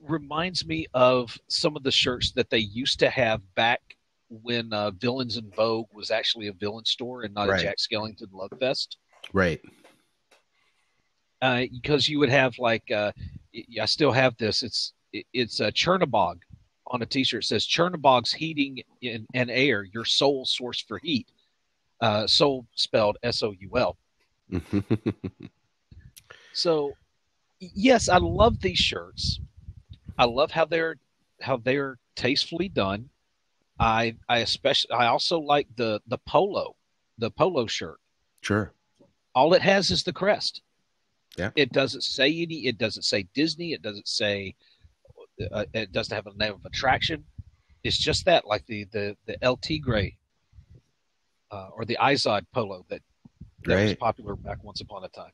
reminds me of some of the shirts that they used to have back when Villains in Vogue was actually a villain store and not a Jack Skellington Love Fest. Right. Because you would have I still have this. It's a Chernobog on a T-shirt. It says Chernobog's Heating and Air, your sole source for heat. Soul spelled SOUL. So, yes, I love these shirts. I love how they're tastefully done. I also like the polo shirt. Sure. All it has is the crest. Yeah. It doesn't say it doesn't say Disney. It doesn't say. It doesn't have a name of attraction. It's just that, like the LT Gray, or the Izod polo that was popular back once upon a time.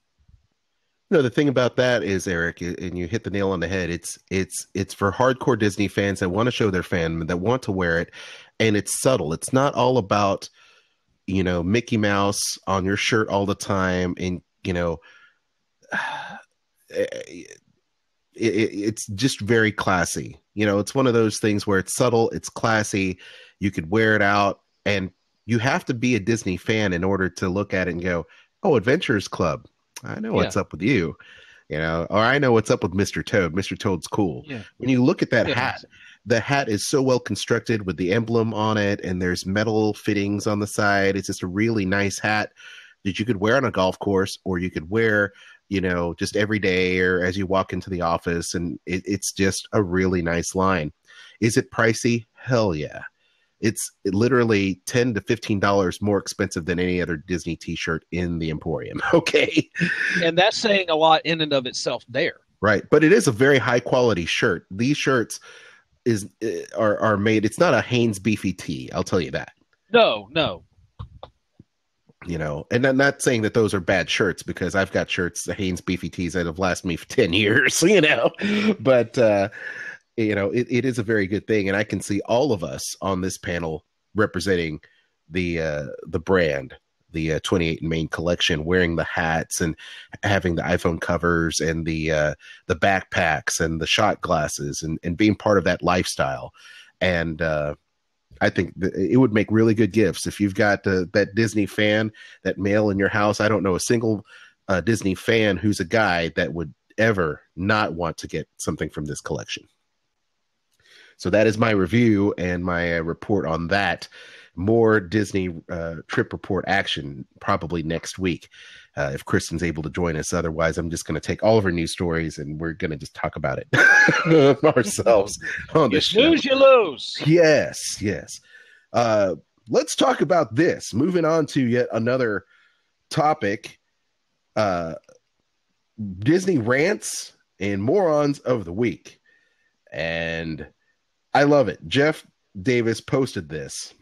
No, the thing about that is, Eric, and you hit the nail on the head. It's for hardcore Disney fans that want to show their fan, that want to wear it, and it's subtle. It's not all about, Mickey Mouse on your shirt all the time, and it's just very classy. It's one of those things where it's subtle, it's classy. You could wear it out, and you have to be a Disney fan in order to look at it and go, "Oh, Adventurers Club. I know what's up with you," or "I know what's up with Mr. Toad. Mr. Toad's cool." Yeah. When you look at that hat, the hat is so well constructed with the emblem on it, and there's metal fittings on the side. It's just a really nice hat that you could wear on a golf course, or you could wear, just every day or as you walk into the office, and it's just a really nice line. Is it pricey? Hell yeah. It's literally $10 to $15 more expensive than any other Disney T-shirt in the Emporium. Okay. And that's saying a lot in and of itself there. Right. But it is a very high quality shirt. These shirts are made. It's not a Hanes beefy tee. I'll tell you that. No. And I'm not saying that those are bad shirts, because I've got shirts, the Hanes beefy tees, that have lasted me for 10 years, but, it is a very good thing. And I can see all of us on this panel representing the brand, the 28 in Maine collection, wearing the hats and having the iPhone covers and the backpacks and the shot glasses and being part of that lifestyle. And, I think it would make really good gifts. If you've got that Disney fan, that male in your house, I don't know a single Disney fan who's a guy that would ever not want to get something from this collection. So that is my review and my report on that. More Disney trip report action probably next week. if Kristen's able to join us. Otherwise, I'm just going to take all of her news stories and we're going to just talk about it ourselves on the You show. snooze, you lose. Yes. Let's talk about this. Moving on to yet another topic. Disney rants and morons of the week. And I love it. Jeff Davis posted this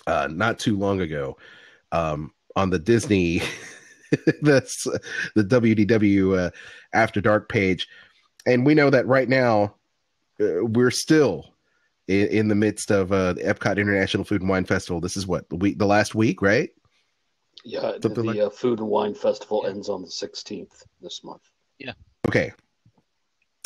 not too long ago on the Disney, that's the WDW After Dark page. And we know that right now we're still in the midst of the Epcot International Food and Wine Festival. This is what, the last week, right? Yeah, the Food and Wine Festival ends on the 16th this month. Yeah. Okay.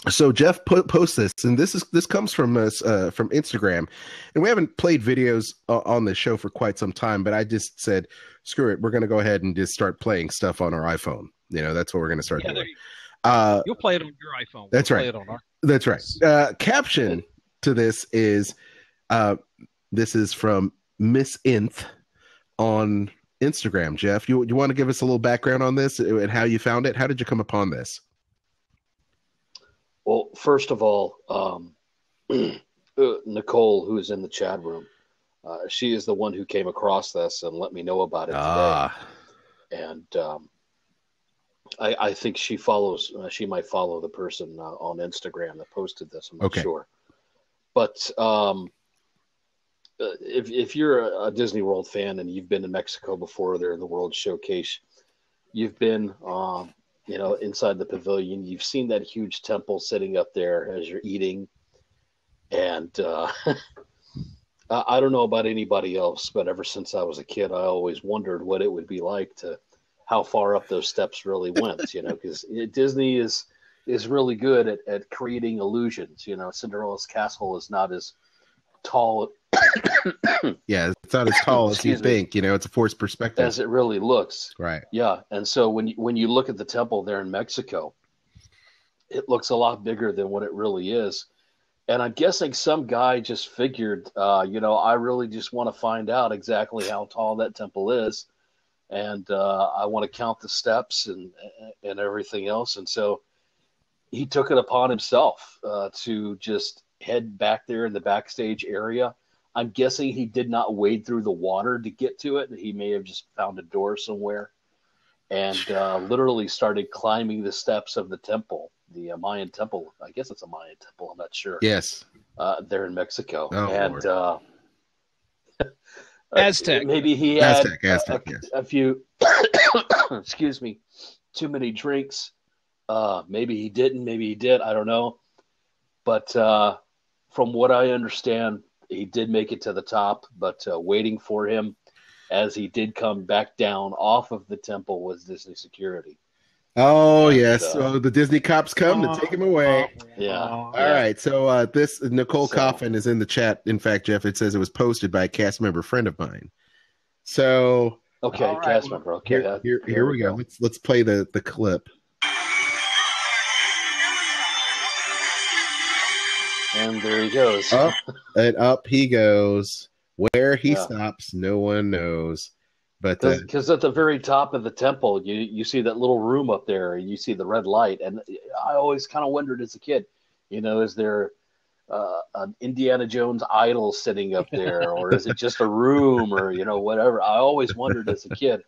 So Jeff posts this, and this comes from us from Instagram, and we haven't played videos on this show for quite some time. But I just said, screw it, we're going to go ahead and just start playing stuff on our iPhone. That's what we're going to start doing. You'll play it on your iPhone. That's right. That's right. Caption to this is, this is from Miss Inth on Instagram. Jeff, you want to give us a little background on this and how you found it? How did you come upon this? Well, first of all, Nicole, who is in the chat room, she is the one who came across this and let me know about it today. And I think she follows. She might follow the person on Instagram that posted this. I'm not sure. But if you're a Disney World fan and you've been to Mexico before, they're in the World Showcase, you've been inside the pavilion, you've seen that huge temple sitting up there as you're eating. And I don't know about anybody else, but ever since I was a kid, I always wondered what it would be like to how far up those steps really went, because Disney is really good at creating illusions. Cinderella's castle is not as tall. Yeah, it's not as tall as you think. It's a forced perspective as it really looks. Right. Yeah, and so when you look at the temple there in Mexico, it looks a lot bigger than what it really is. And I'm guessing some guy just figured, I really just want to find out exactly how tall that temple is, and I want to count the steps and everything else. And so he took it upon himself to just head back there in the backstage area. I'm guessing he did not wade through the water to get to it. He may have just found a door somewhere and literally started climbing the steps of the temple, the Mayan temple. I guess it's a Mayan temple. I'm not sure. Yes. There in Mexico. Oh, and Aztec. Maybe he had Aztec, a few, excuse me, too many drinks. Maybe he didn't. Maybe he did. I don't know. But from what I understand, he did make it to the top, but waiting for him as he did come back down off of the temple was Disney security. Oh, yes. So the Disney cops come to take him away. Yeah. All right. So this Nicole Coffin is in the chat. In fact, Jeff, it says it was posted by a cast member friend of mine. So okay, cast member. Okay, here we go. Let's play the clip. And there he goes. Up and up he goes. Where he stops, no one knows. But because at the very top of the temple, you see that little room up there, and you see the red light. And I always kind of wondered as a kid, is there an Indiana Jones idol sitting up there, or is it just a room, or whatever? I always wondered as a kid.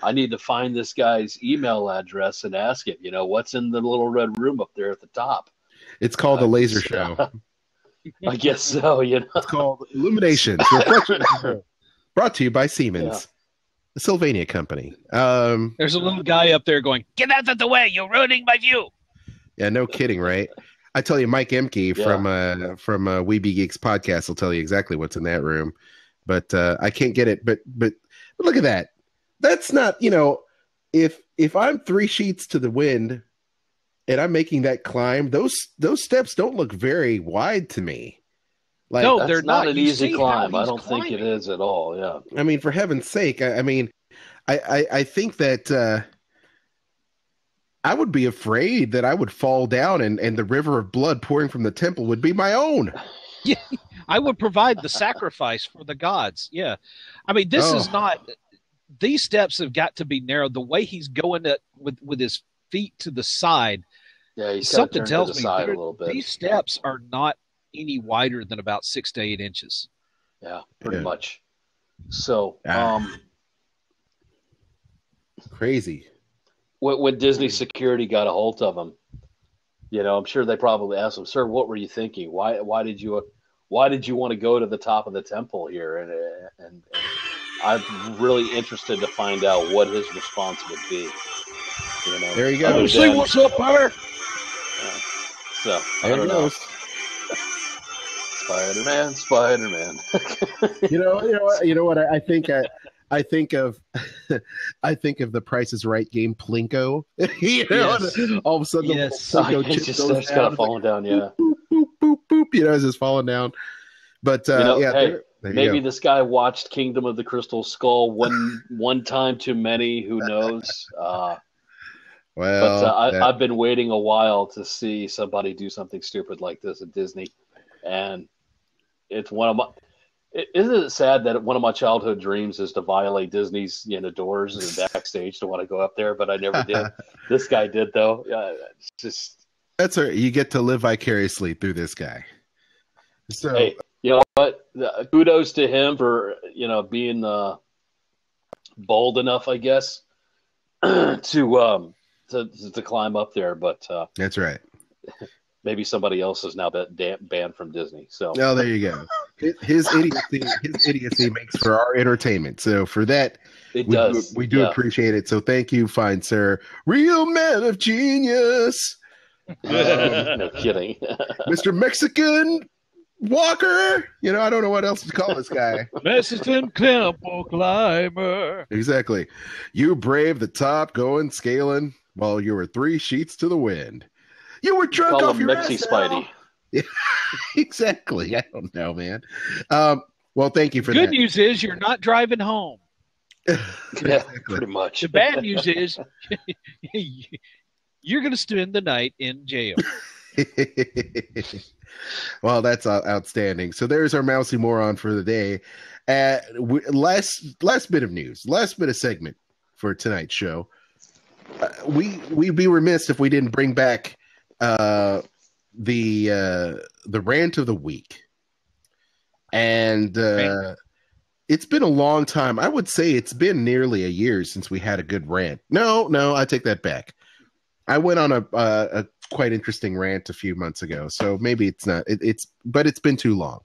I need to find this guy's email address and ask it. What's in the little red room up there at the top? It's called the Laser Show. I guess so. It's called Illuminations. Brought to you by Siemens. The Sylvania Company. There's a little guy up there going, "Get out of the way! You're ruining my view." Yeah, no kidding, right? I tell you, Mike Emke from Weeby Geeks podcast will tell you exactly what's in that room, but I can't get it. But look at that. That's not if I'm 3 sheets to the wind and I'm making that climb, those steps don't look very wide to me. Like, no, they're not an You easy see climb. how I he's don't think it climbing. is at all. Yeah. I mean, for heaven's sake, I think that I would be afraid that I would fall down and the river of blood pouring from the temple would be my own. Yeah, I would provide the sacrifice for the gods. Yeah, I mean, this is not these steps have got to be narrowed. The way he's going with his feet to the side, Yeah, he's got to something turn to tells the me side a little bit. these steps are not any wider than about 6 to 8 inches. Yeah, pretty Yeah. much. So, Crazy. when Disney security got a hold of him, I'm sure they probably asked him, "Sir, what were you thinking? Why did you want to go to the top of the temple here?" And I'm really interested to find out what his response would be. There you go. See what's up there. So I There don't it know. goes. Spider-Man. You know what? I think of the Price is Right game Plinko. Yes. All of a sudden, Yes. the Plinko It chip just goes starts down. kind of falling down. Yeah. Boop, boop, boop. It's just falling down. But Hey, there you maybe go. this guy watched Kingdom of the Crystal Skull one time too many. Who knows? Well, I've been waiting a while to see somebody do something stupid like this at Disney, and it's one of my. Isn't it sad that one of my childhood dreams is to violate Disney's doors and backstage to want to go up there, but I never did. This guy did though. It's just that's all right. You get to live vicariously through this guy. So hey, you know what? Kudos to him for being bold enough, I guess, to climb up there. But that's right. maybe somebody else is now banned from Disney. So Oh, there you go. His idiocy makes for our entertainment. So for that, we do appreciate it. So thank you, fine sir. Real man of genius. No kidding. Mr. Mexican Walker. I don't know what else to call this guy. Mexican temple climber. Exactly. You brave the top going scaling while you were 3 sheets to the wind. You were drunk Call off him your Mexi ass. Spidey. Yeah, exactly. I don't know, man. Well, thank you for Good that. news is you're not driving home. Yeah, pretty much. The bad news is you're going to spend the night in jail. Well, that's outstanding. So there's our mousy moron for the day. Last bit of news, last bit of segment for tonight's show. We'd be remiss if we didn't bring back the rant of the week. And it's been a long time. I would say it's been nearly a year since we had a good rant. No, I take that back. I went on a quite interesting rant a few months ago, so maybe it's not. But it's been too long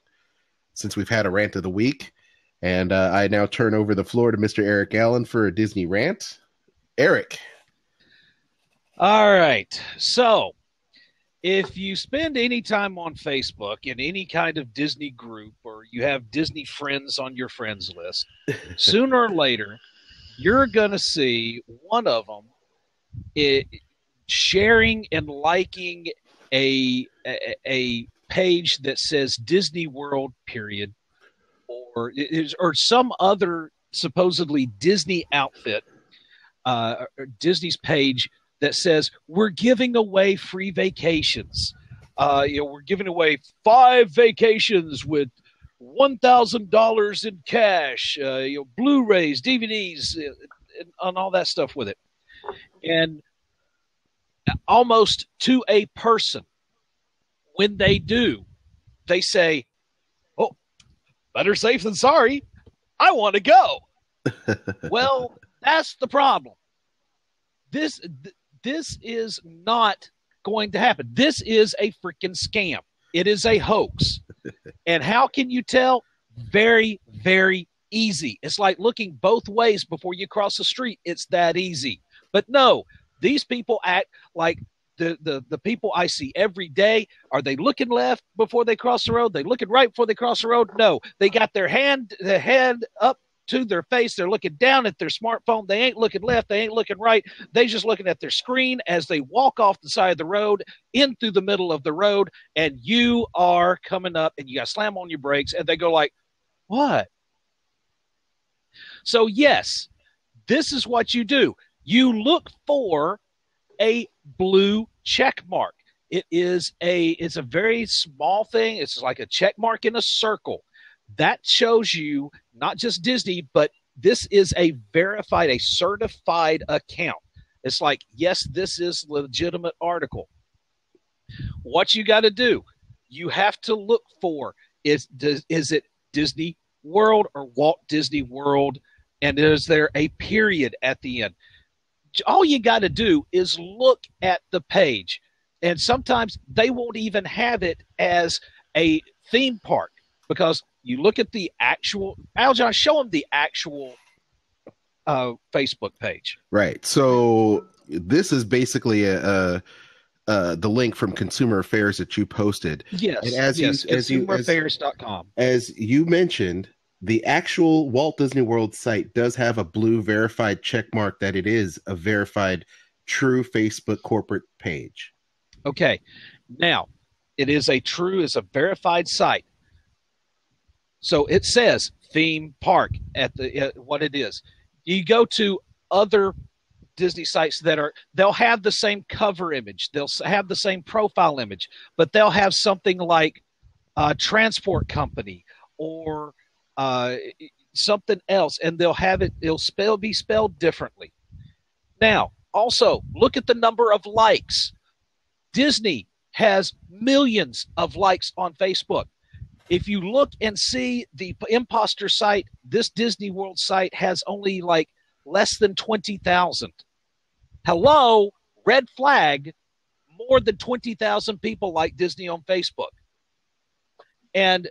since we've had a rant of the week, and I now turn over the floor to Mr. Eric Allen for a Disney rant. Eric, All right. So, if you spend any time on Facebook in any kind of Disney group or you have Disney friends on your friends list, sooner or later, you're going to see one of them sharing and liking a page that says Disney World period or some other supposedly Disney outfit, or Disney's page that says we're giving away free vacations. We're giving away 5 vacations with $1,000 in cash, Blu-rays, DVDs, and all that stuff with it. And almost to a person, when they do, they say, "Oh, better safe than sorry. I want to go." Well, that's the problem. This is not going to happen. This is a freaking scam. It is a hoax. And how can you tell? Very, very easy. It's like looking both ways before you cross the street. It's that easy. But no, these people act like the people I see every day. Are they looking left before they cross the road? They looking right before they cross the road? No, they got their head up to their face. They're looking down at their smartphone. They ain't looking left. They ain't looking right. They just looking at their screen as they walk off the side of the road in through the middle of the road. And you are coming up and you got to slam on your brakes and they go like, what? So yes, this is what you do. You look for a blue check mark. It's a very small thing. It's like a check mark in a circle. That shows you not just Disney, but This is a verified, a certified account. It's like, yes, this is a legitimate article. What you got to do, you have to look for, is it Disney World or Walt Disney World? And is there a period at the end? All you got to do is look at the page. And sometimes they won't even have it as a theme park, because you look at the actual, Aljon, show them the actual Facebook page. Right. So this is basically the link from Consumer Affairs that you posted. Yes. And consumeraffairs.com. As you mentioned, the actual Walt Disney World site does have a blue verified check mark that it is a verified true Facebook corporate page. Okay. Now, it is a verified site. So it says theme park at what it is. You go to other Disney sites they'll have the same cover image. They'll have the same profile image, but they'll have something like transport company or something else, and they'll have it. It'll be spelled differently. Now, also look at the number of likes. Disney has millions of likes on Facebook. If you look and see the imposter site, this Disney World site has only like less than 20,000. Hello, red flag, more than 20,000 people like Disney on Facebook. And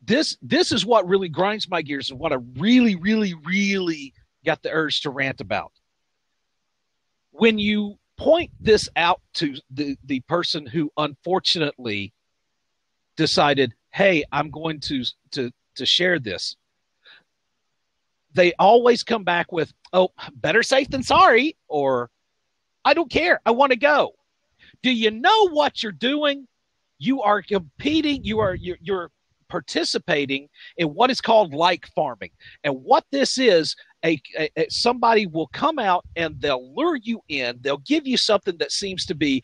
this is what really grinds my gears and what I really, really, really got the urge to rant about. When you point this out to the person who unfortunately decided, hey, I'm going to share this, they always come back with, oh, better safe than sorry, or I don't care, I want to go. Do you know what you're doing? You are competing, you're participating in what is called like farming. And what this is, somebody will come out and they'll lure you in, they'll give you something that seems to be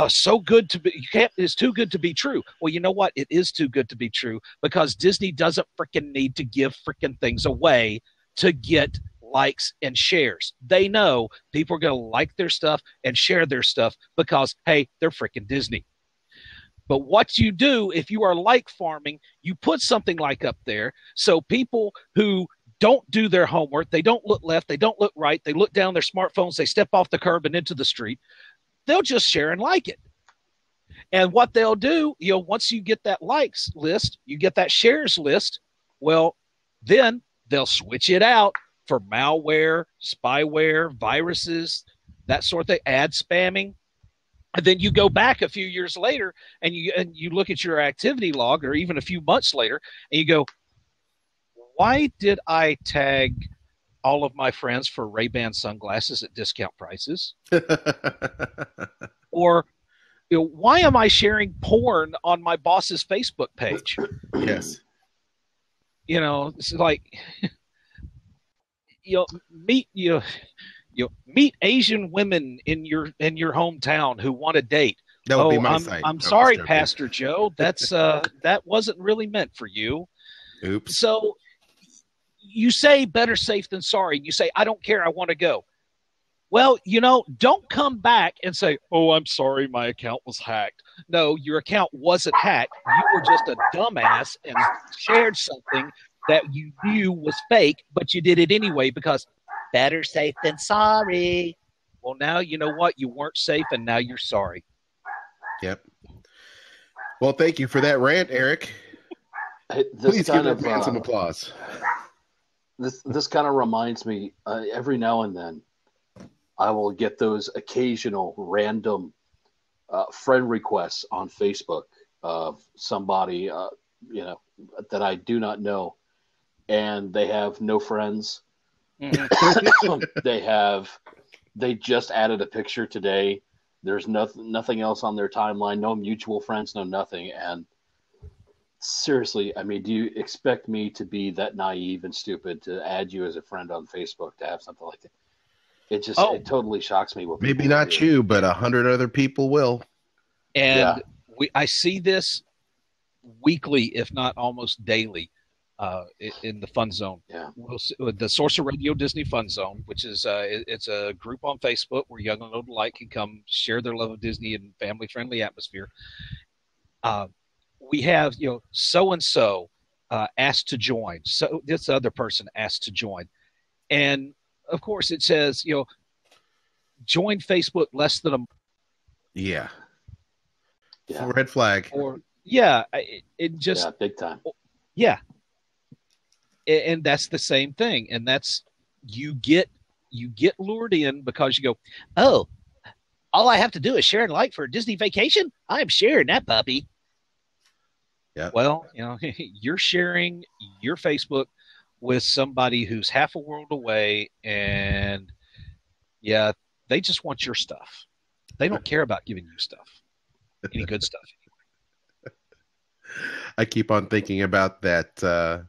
so good to be, it's too good to be true. Well, you know what? It is too good to be true, because Disney doesn't freaking need to give freaking things away to get likes and shares. They know people are going to like their stuff and share their stuff because, hey, they're freaking Disney. But what you do if you are like farming, you put something like up there so people who don't do their homework, they don't look left, they don't look right, they look down their smartphones, they step off the curb and into the street, they'll just share and like it. And what they'll do, once you get that likes list, you get that shares list, well, then they'll switch it out for malware, spyware, viruses, that sort of thing, ad spamming. And then you go back a few years later and you look at your activity log, or even a few months later, and you go, why did I tag all of my friends for Ray-Ban sunglasses at discount prices? Or why am I sharing porn on my boss's Facebook page? Yes. It's like, meet Asian women in your hometown who want to date. That would be my site. I'm sorry, Pastor Joe. That's that wasn't really meant for you. Oops. So you say better safe than sorry. You say, I don't care, I want to go. Well, don't come back and say, oh, I'm sorry, my account was hacked. No, your account wasn't hacked. You were just a dumbass and shared something that you knew was fake, but you did it anyway because better safe than sorry. Well, now you know what? You weren't safe, and now you're sorry. Yep. Well, thank you for that rant, Eric. Please give that man some applause. This kind of reminds me, every now and then, I will get those occasional random friend requests on Facebook of somebody, that I do not know, and they have no friends. They just added a picture today. There's nothing else on their timeline, no mutual friends, no nothing. And seriously, I mean, do you expect me to be that naive and stupid to add you as a friend on Facebook to have something like that? It just it totally shocks me. What maybe not do. You, but 100 other people will. And I see this weekly, if not almost daily. in the Fun Zone. Yeah. The Sorcerer Radio Disney Fun Zone, which is it's a group on Facebook where young and old alike can come share their love of Disney in family friendly atmosphere. We have so and so asked to join, so this other person asked to join, and of course it says join Facebook less than a Yeah. Yeah. Red flag. or it just Yeah, big time. yeah. And that's the same thing. And that's you get lured in because you go, oh, all I have to do is share and like for a Disney vacation. I'm sharing that puppy. Yeah. Well, you're sharing your Facebook with somebody who's half a world away, and they just want your stuff. They don't care about giving you stuff, any good stuff. I keep on thinking about that.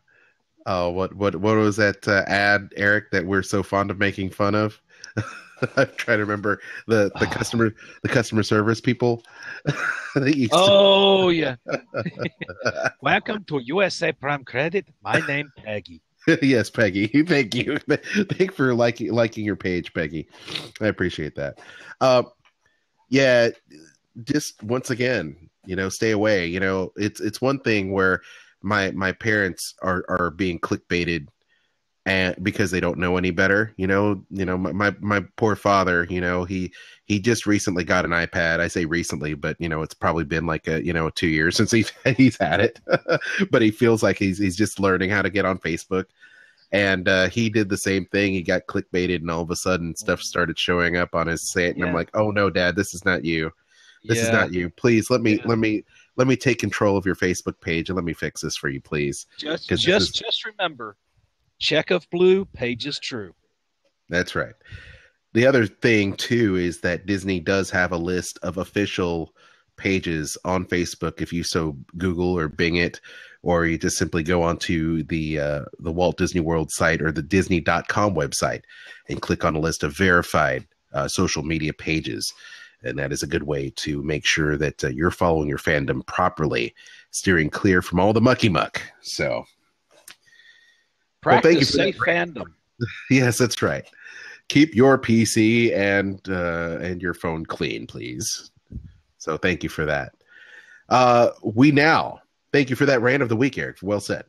What was that ad, Eric, that we're so fond of making fun of? I'm trying to remember the customer service people. Yeah. Welcome to USA Prime Credit. My name Peggy. Yes, Peggy. Thank you. Thank you for liking your page, Peggy. I appreciate that. Just once again, stay away. It's one thing where my parents are being clickbaited, and because they don't know any better. My poor father. He just recently got an iPad. I say recently, but it's probably been like 2 years since he's had it. But he feels like he's just learning how to get on Facebook. And he did the same thing. He got clickbaited, and all of a sudden stuff started showing up on his site. And I'm like, oh no, Dad, this is not you. This is not you. Please let me take control of your Facebook page and let me fix this for you, please. Just remember, check of blue, page is true. That's right. The other thing too is that Disney does have a list of official pages on Facebook. If you so Google or Bing it, or you just simply go onto the Walt Disney World site or the Disney.com website and click on a list of verified social media pages. And that is a good way to make sure that you're following your fandom properly, steering clear from all the mucky muck. So, practice safe fandom. Yes, that's right. Keep your PC and your phone clean, please. So, thank you for that. Thank you for that rant of the week, Eric. Well said.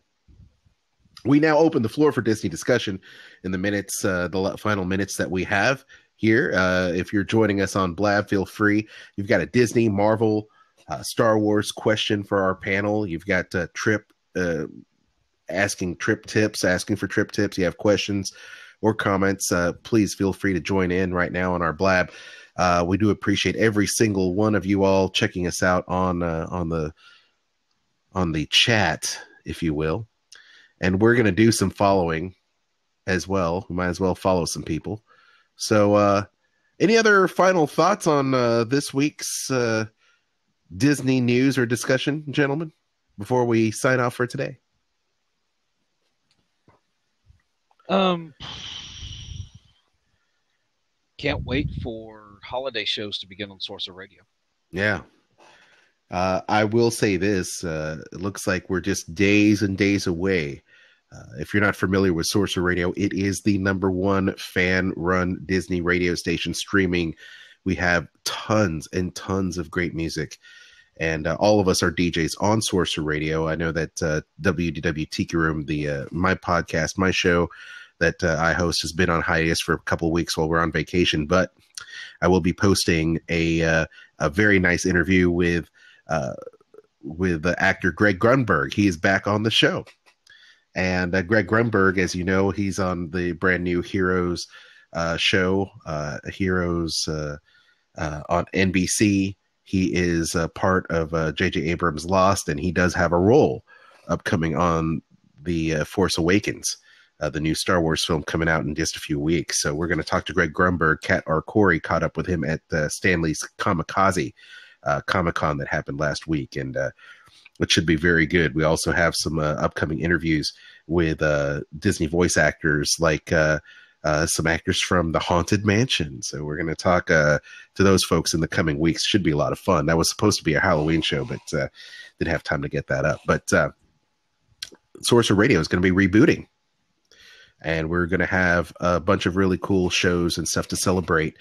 We now open the floor for Disney discussion in the minutes, the final minutes that we have here. If you're joining us on Blab, feel free. You've got a Disney, Marvel, Star Wars question for our panel. You've got Trip asking for trip tips. You have questions or comments. Please feel free to join in right now on our Blab. We do appreciate every single one of you all checking us out on the chat, if you will. And we're going to do some following as well. We might as well follow some people. So, any other final thoughts on this week's Disney news or discussion, gentlemen, before we sign off for today? Can't wait for holiday shows to begin on Sorcerer Radio. Yeah. I will say this. It looks like we're just days and days away. If you're not familiar with Sorcerer Radio, it is the #1 fan-run Disney radio station streaming. We have tons and tons of great music, and all of us are DJs on Sorcerer Radio. I know that WDW Tiki Room, my podcast, my show that I host, has been on hiatus for a couple of weeks while we're on vacation, but I will be posting a very nice interview with the actor Greg Grunberg. He is back on the show. And Greg Grunberg, as you know, he's on the brand new Heroes show, Heroes on NBC. He is a part of J.J. Abrams' Lost, and he does have a role upcoming on the Force Awakens, the new Star Wars film coming out in just a few weeks. So we're going to talk to Greg Grunberg. Kat Arcori caught up with him at Stanley's Kamikaze Comic-Con that happened last week, and it should be very good. We also have some upcoming interviews with Disney voice actors, like some actors from The Haunted Mansion. So we're going to talk to those folks in the coming weeks. Should be a lot of fun. That was supposed to be a Halloween show, but didn't have time to get that up. But Sorcerer Radio is going to be rebooting. And we're going to have a bunch of really cool shows and stuff to celebrate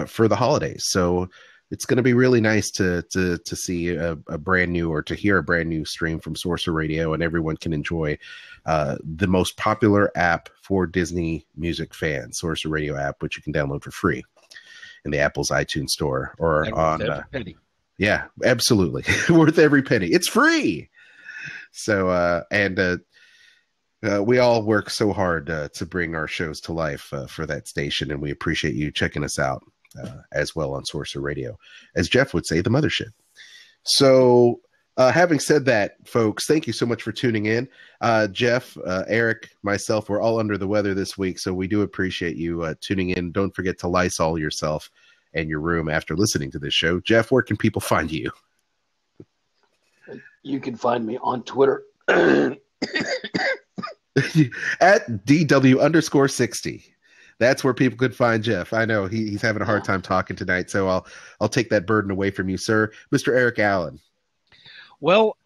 for the holidays. So it's going to be really nice to see a brand new, or to hear a brand new stream from Sorcerer Radio, and everyone can enjoy the most popular app for Disney music fans, Sorcerer Radio app, which you can download for free in the Apple's iTunes store or on. Every penny. Yeah, absolutely. Worth every penny. It's free. So, we all work so hard to bring our shows to life for that station, and we appreciate you checking us out as well on Sorcerer Radio. As Jeff would say, the mothership. So, having said that, folks, thank you so much for tuning in. Jeff, Eric, myself, we're all under the weather this week, so we do appreciate you tuning in. Don't forget to Lysol yourself and your room after listening to this show. Jeff, where can people find you? You can find me on Twitter at DW_60. That's where people could find Jeff. I know he's having a hard time talking tonight, so I'll take that burden away from you, sir. Mr. Eric Allen. Well,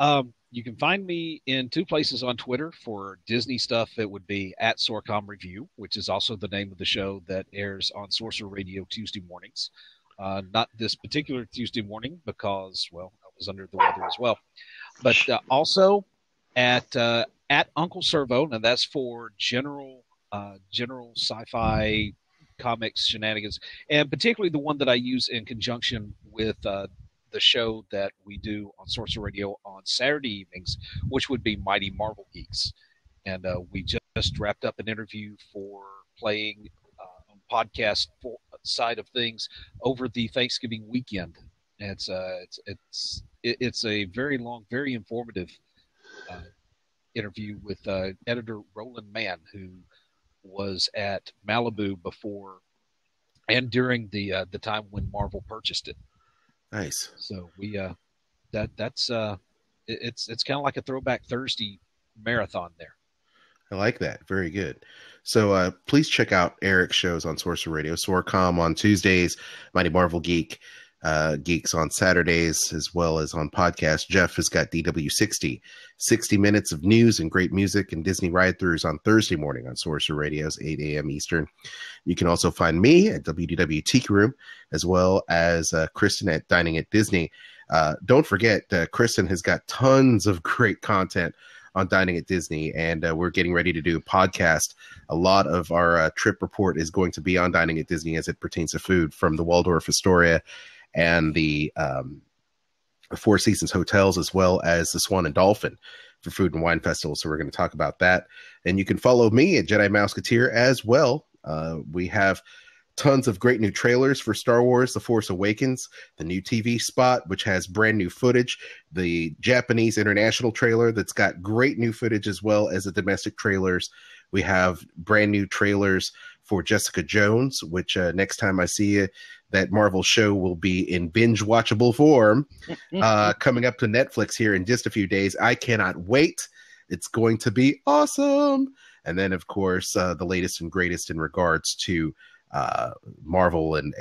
you can find me in two places on Twitter for Disney stuff. It would be at Sorcom Review, which is also the name of the show that airs on Sorcerer Radio Tuesday mornings. Not this particular Tuesday morning because, well, I was under the weather as well. But also at Uncle Servo, and that's for general sci-fi comics shenanigans, and particularly the one that I use in conjunction with the show that we do on Sorcerer Radio on Saturday evenings, which would be Mighty Marvel Geeks. And we just wrapped up an interview for playing on podcast side of things over the Thanksgiving weekend. And it's a very long, very informative interview with editor Roland Mann, who was at Malibu before and during the time when Marvel purchased it. Nice. So we it's kind of like a Throwback Thursday marathon there. I like that. Very good. So please check out Eric's shows on Sorcerer Radio. Sorcom on Tuesdays, Mighty Marvel Geeks on Saturdays, as well as on podcast. Jeff has got DW60, 60 minutes of news and great music and Disney ride-throughs on Thursday morning on Sorcerer Radio's 8 a.m. Eastern. You can also find me at WDW Tiki Room, as well as Kristen at Dining at Disney. Don't forget, Kristen has got tons of great content on Dining at Disney, and we're getting ready to do a podcast. A lot of our trip report is going to be on Dining at Disney as it pertains to food, from the Waldorf Astoria and the Four Seasons hotels, as well as the Swan and Dolphin for Food and Wine Festival. So we're going to talk about that. And you can follow me at Jedi Mouseketeer as well. We have tons of great new trailers for Star Wars The Force Awakens, the new TV spot, which has brand new footage, the Japanese international trailer that's got great new footage, as well as the domestic trailers. We have brand new trailers for Jessica Jones, which next time I see you, that Marvel show will be in binge watchable form, coming up to Netflix here in just a few days. I cannot wait. It's going to be awesome. And then, of course, the latest and greatest in regards to Marvel and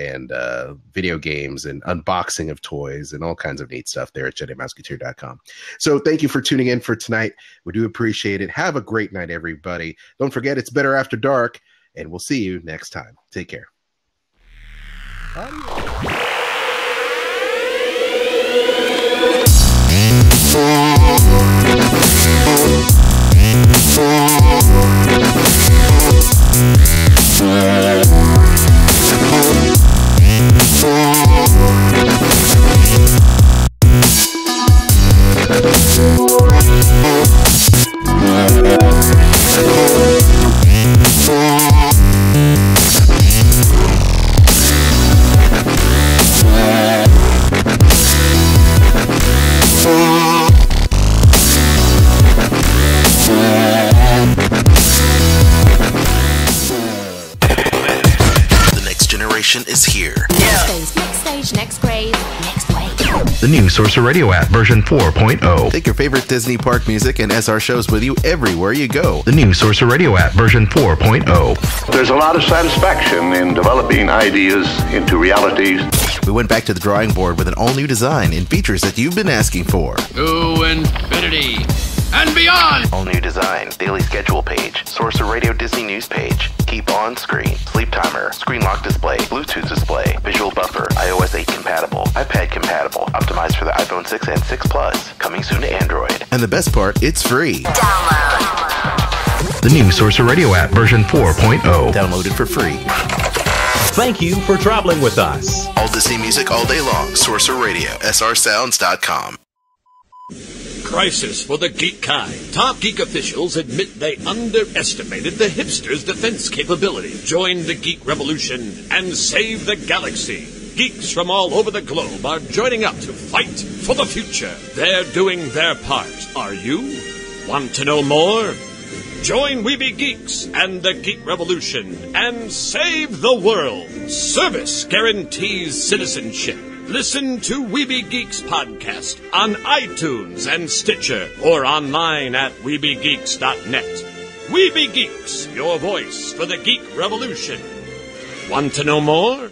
video games and unboxing of toys and all kinds of neat stuff there at JediMouseketeer.com. So thank you for tuning in for tonight. We do appreciate it. Have a great night, everybody. Don't forget, it's better after dark, and we'll see you next time. Take care. Is here. Next stage, next grade, next wave. The new Sorcerer Radio app version 4.0. Take your favorite Disney park music and SR shows with you everywhere you go. The new Sorcerer Radio app version 4.0. There's a lot of satisfaction in developing ideas into realities. We went back to the drawing board with an all-new design and features that you've been asking for. To infinity and beyond. All new design, daily schedule page, Sorcerer Radio Disney News page, keep on screen, sleep timer, screen lock display, Bluetooth display, visual buffer, iOS 8 compatible, iPad compatible, optimized for the iPhone 6 and 6 Plus, coming soon to Android. And the best part, it's free. Download the new Sorcerer Radio app version 4.0. Download it for free. Thank you for traveling with us. All Disney music all day long. Sorcerer Radio, srsounds.com. Crisis for the geek kind. Top geek officials admit they underestimated the hipsters' defense capability. Join the geek revolution and save the galaxy. Geeks from all over the globe are joining up to fight for the future. They're doing their part. Are you? Want to know more? Join Weeby Geeks and the Geek Revolution and save the world. Service guarantees citizenship. Listen to Weeby Geeks podcast on iTunes and Stitcher or online at WeebyGeeks.net. Weeby Geeks, your voice for the Geek Revolution. Want to know more?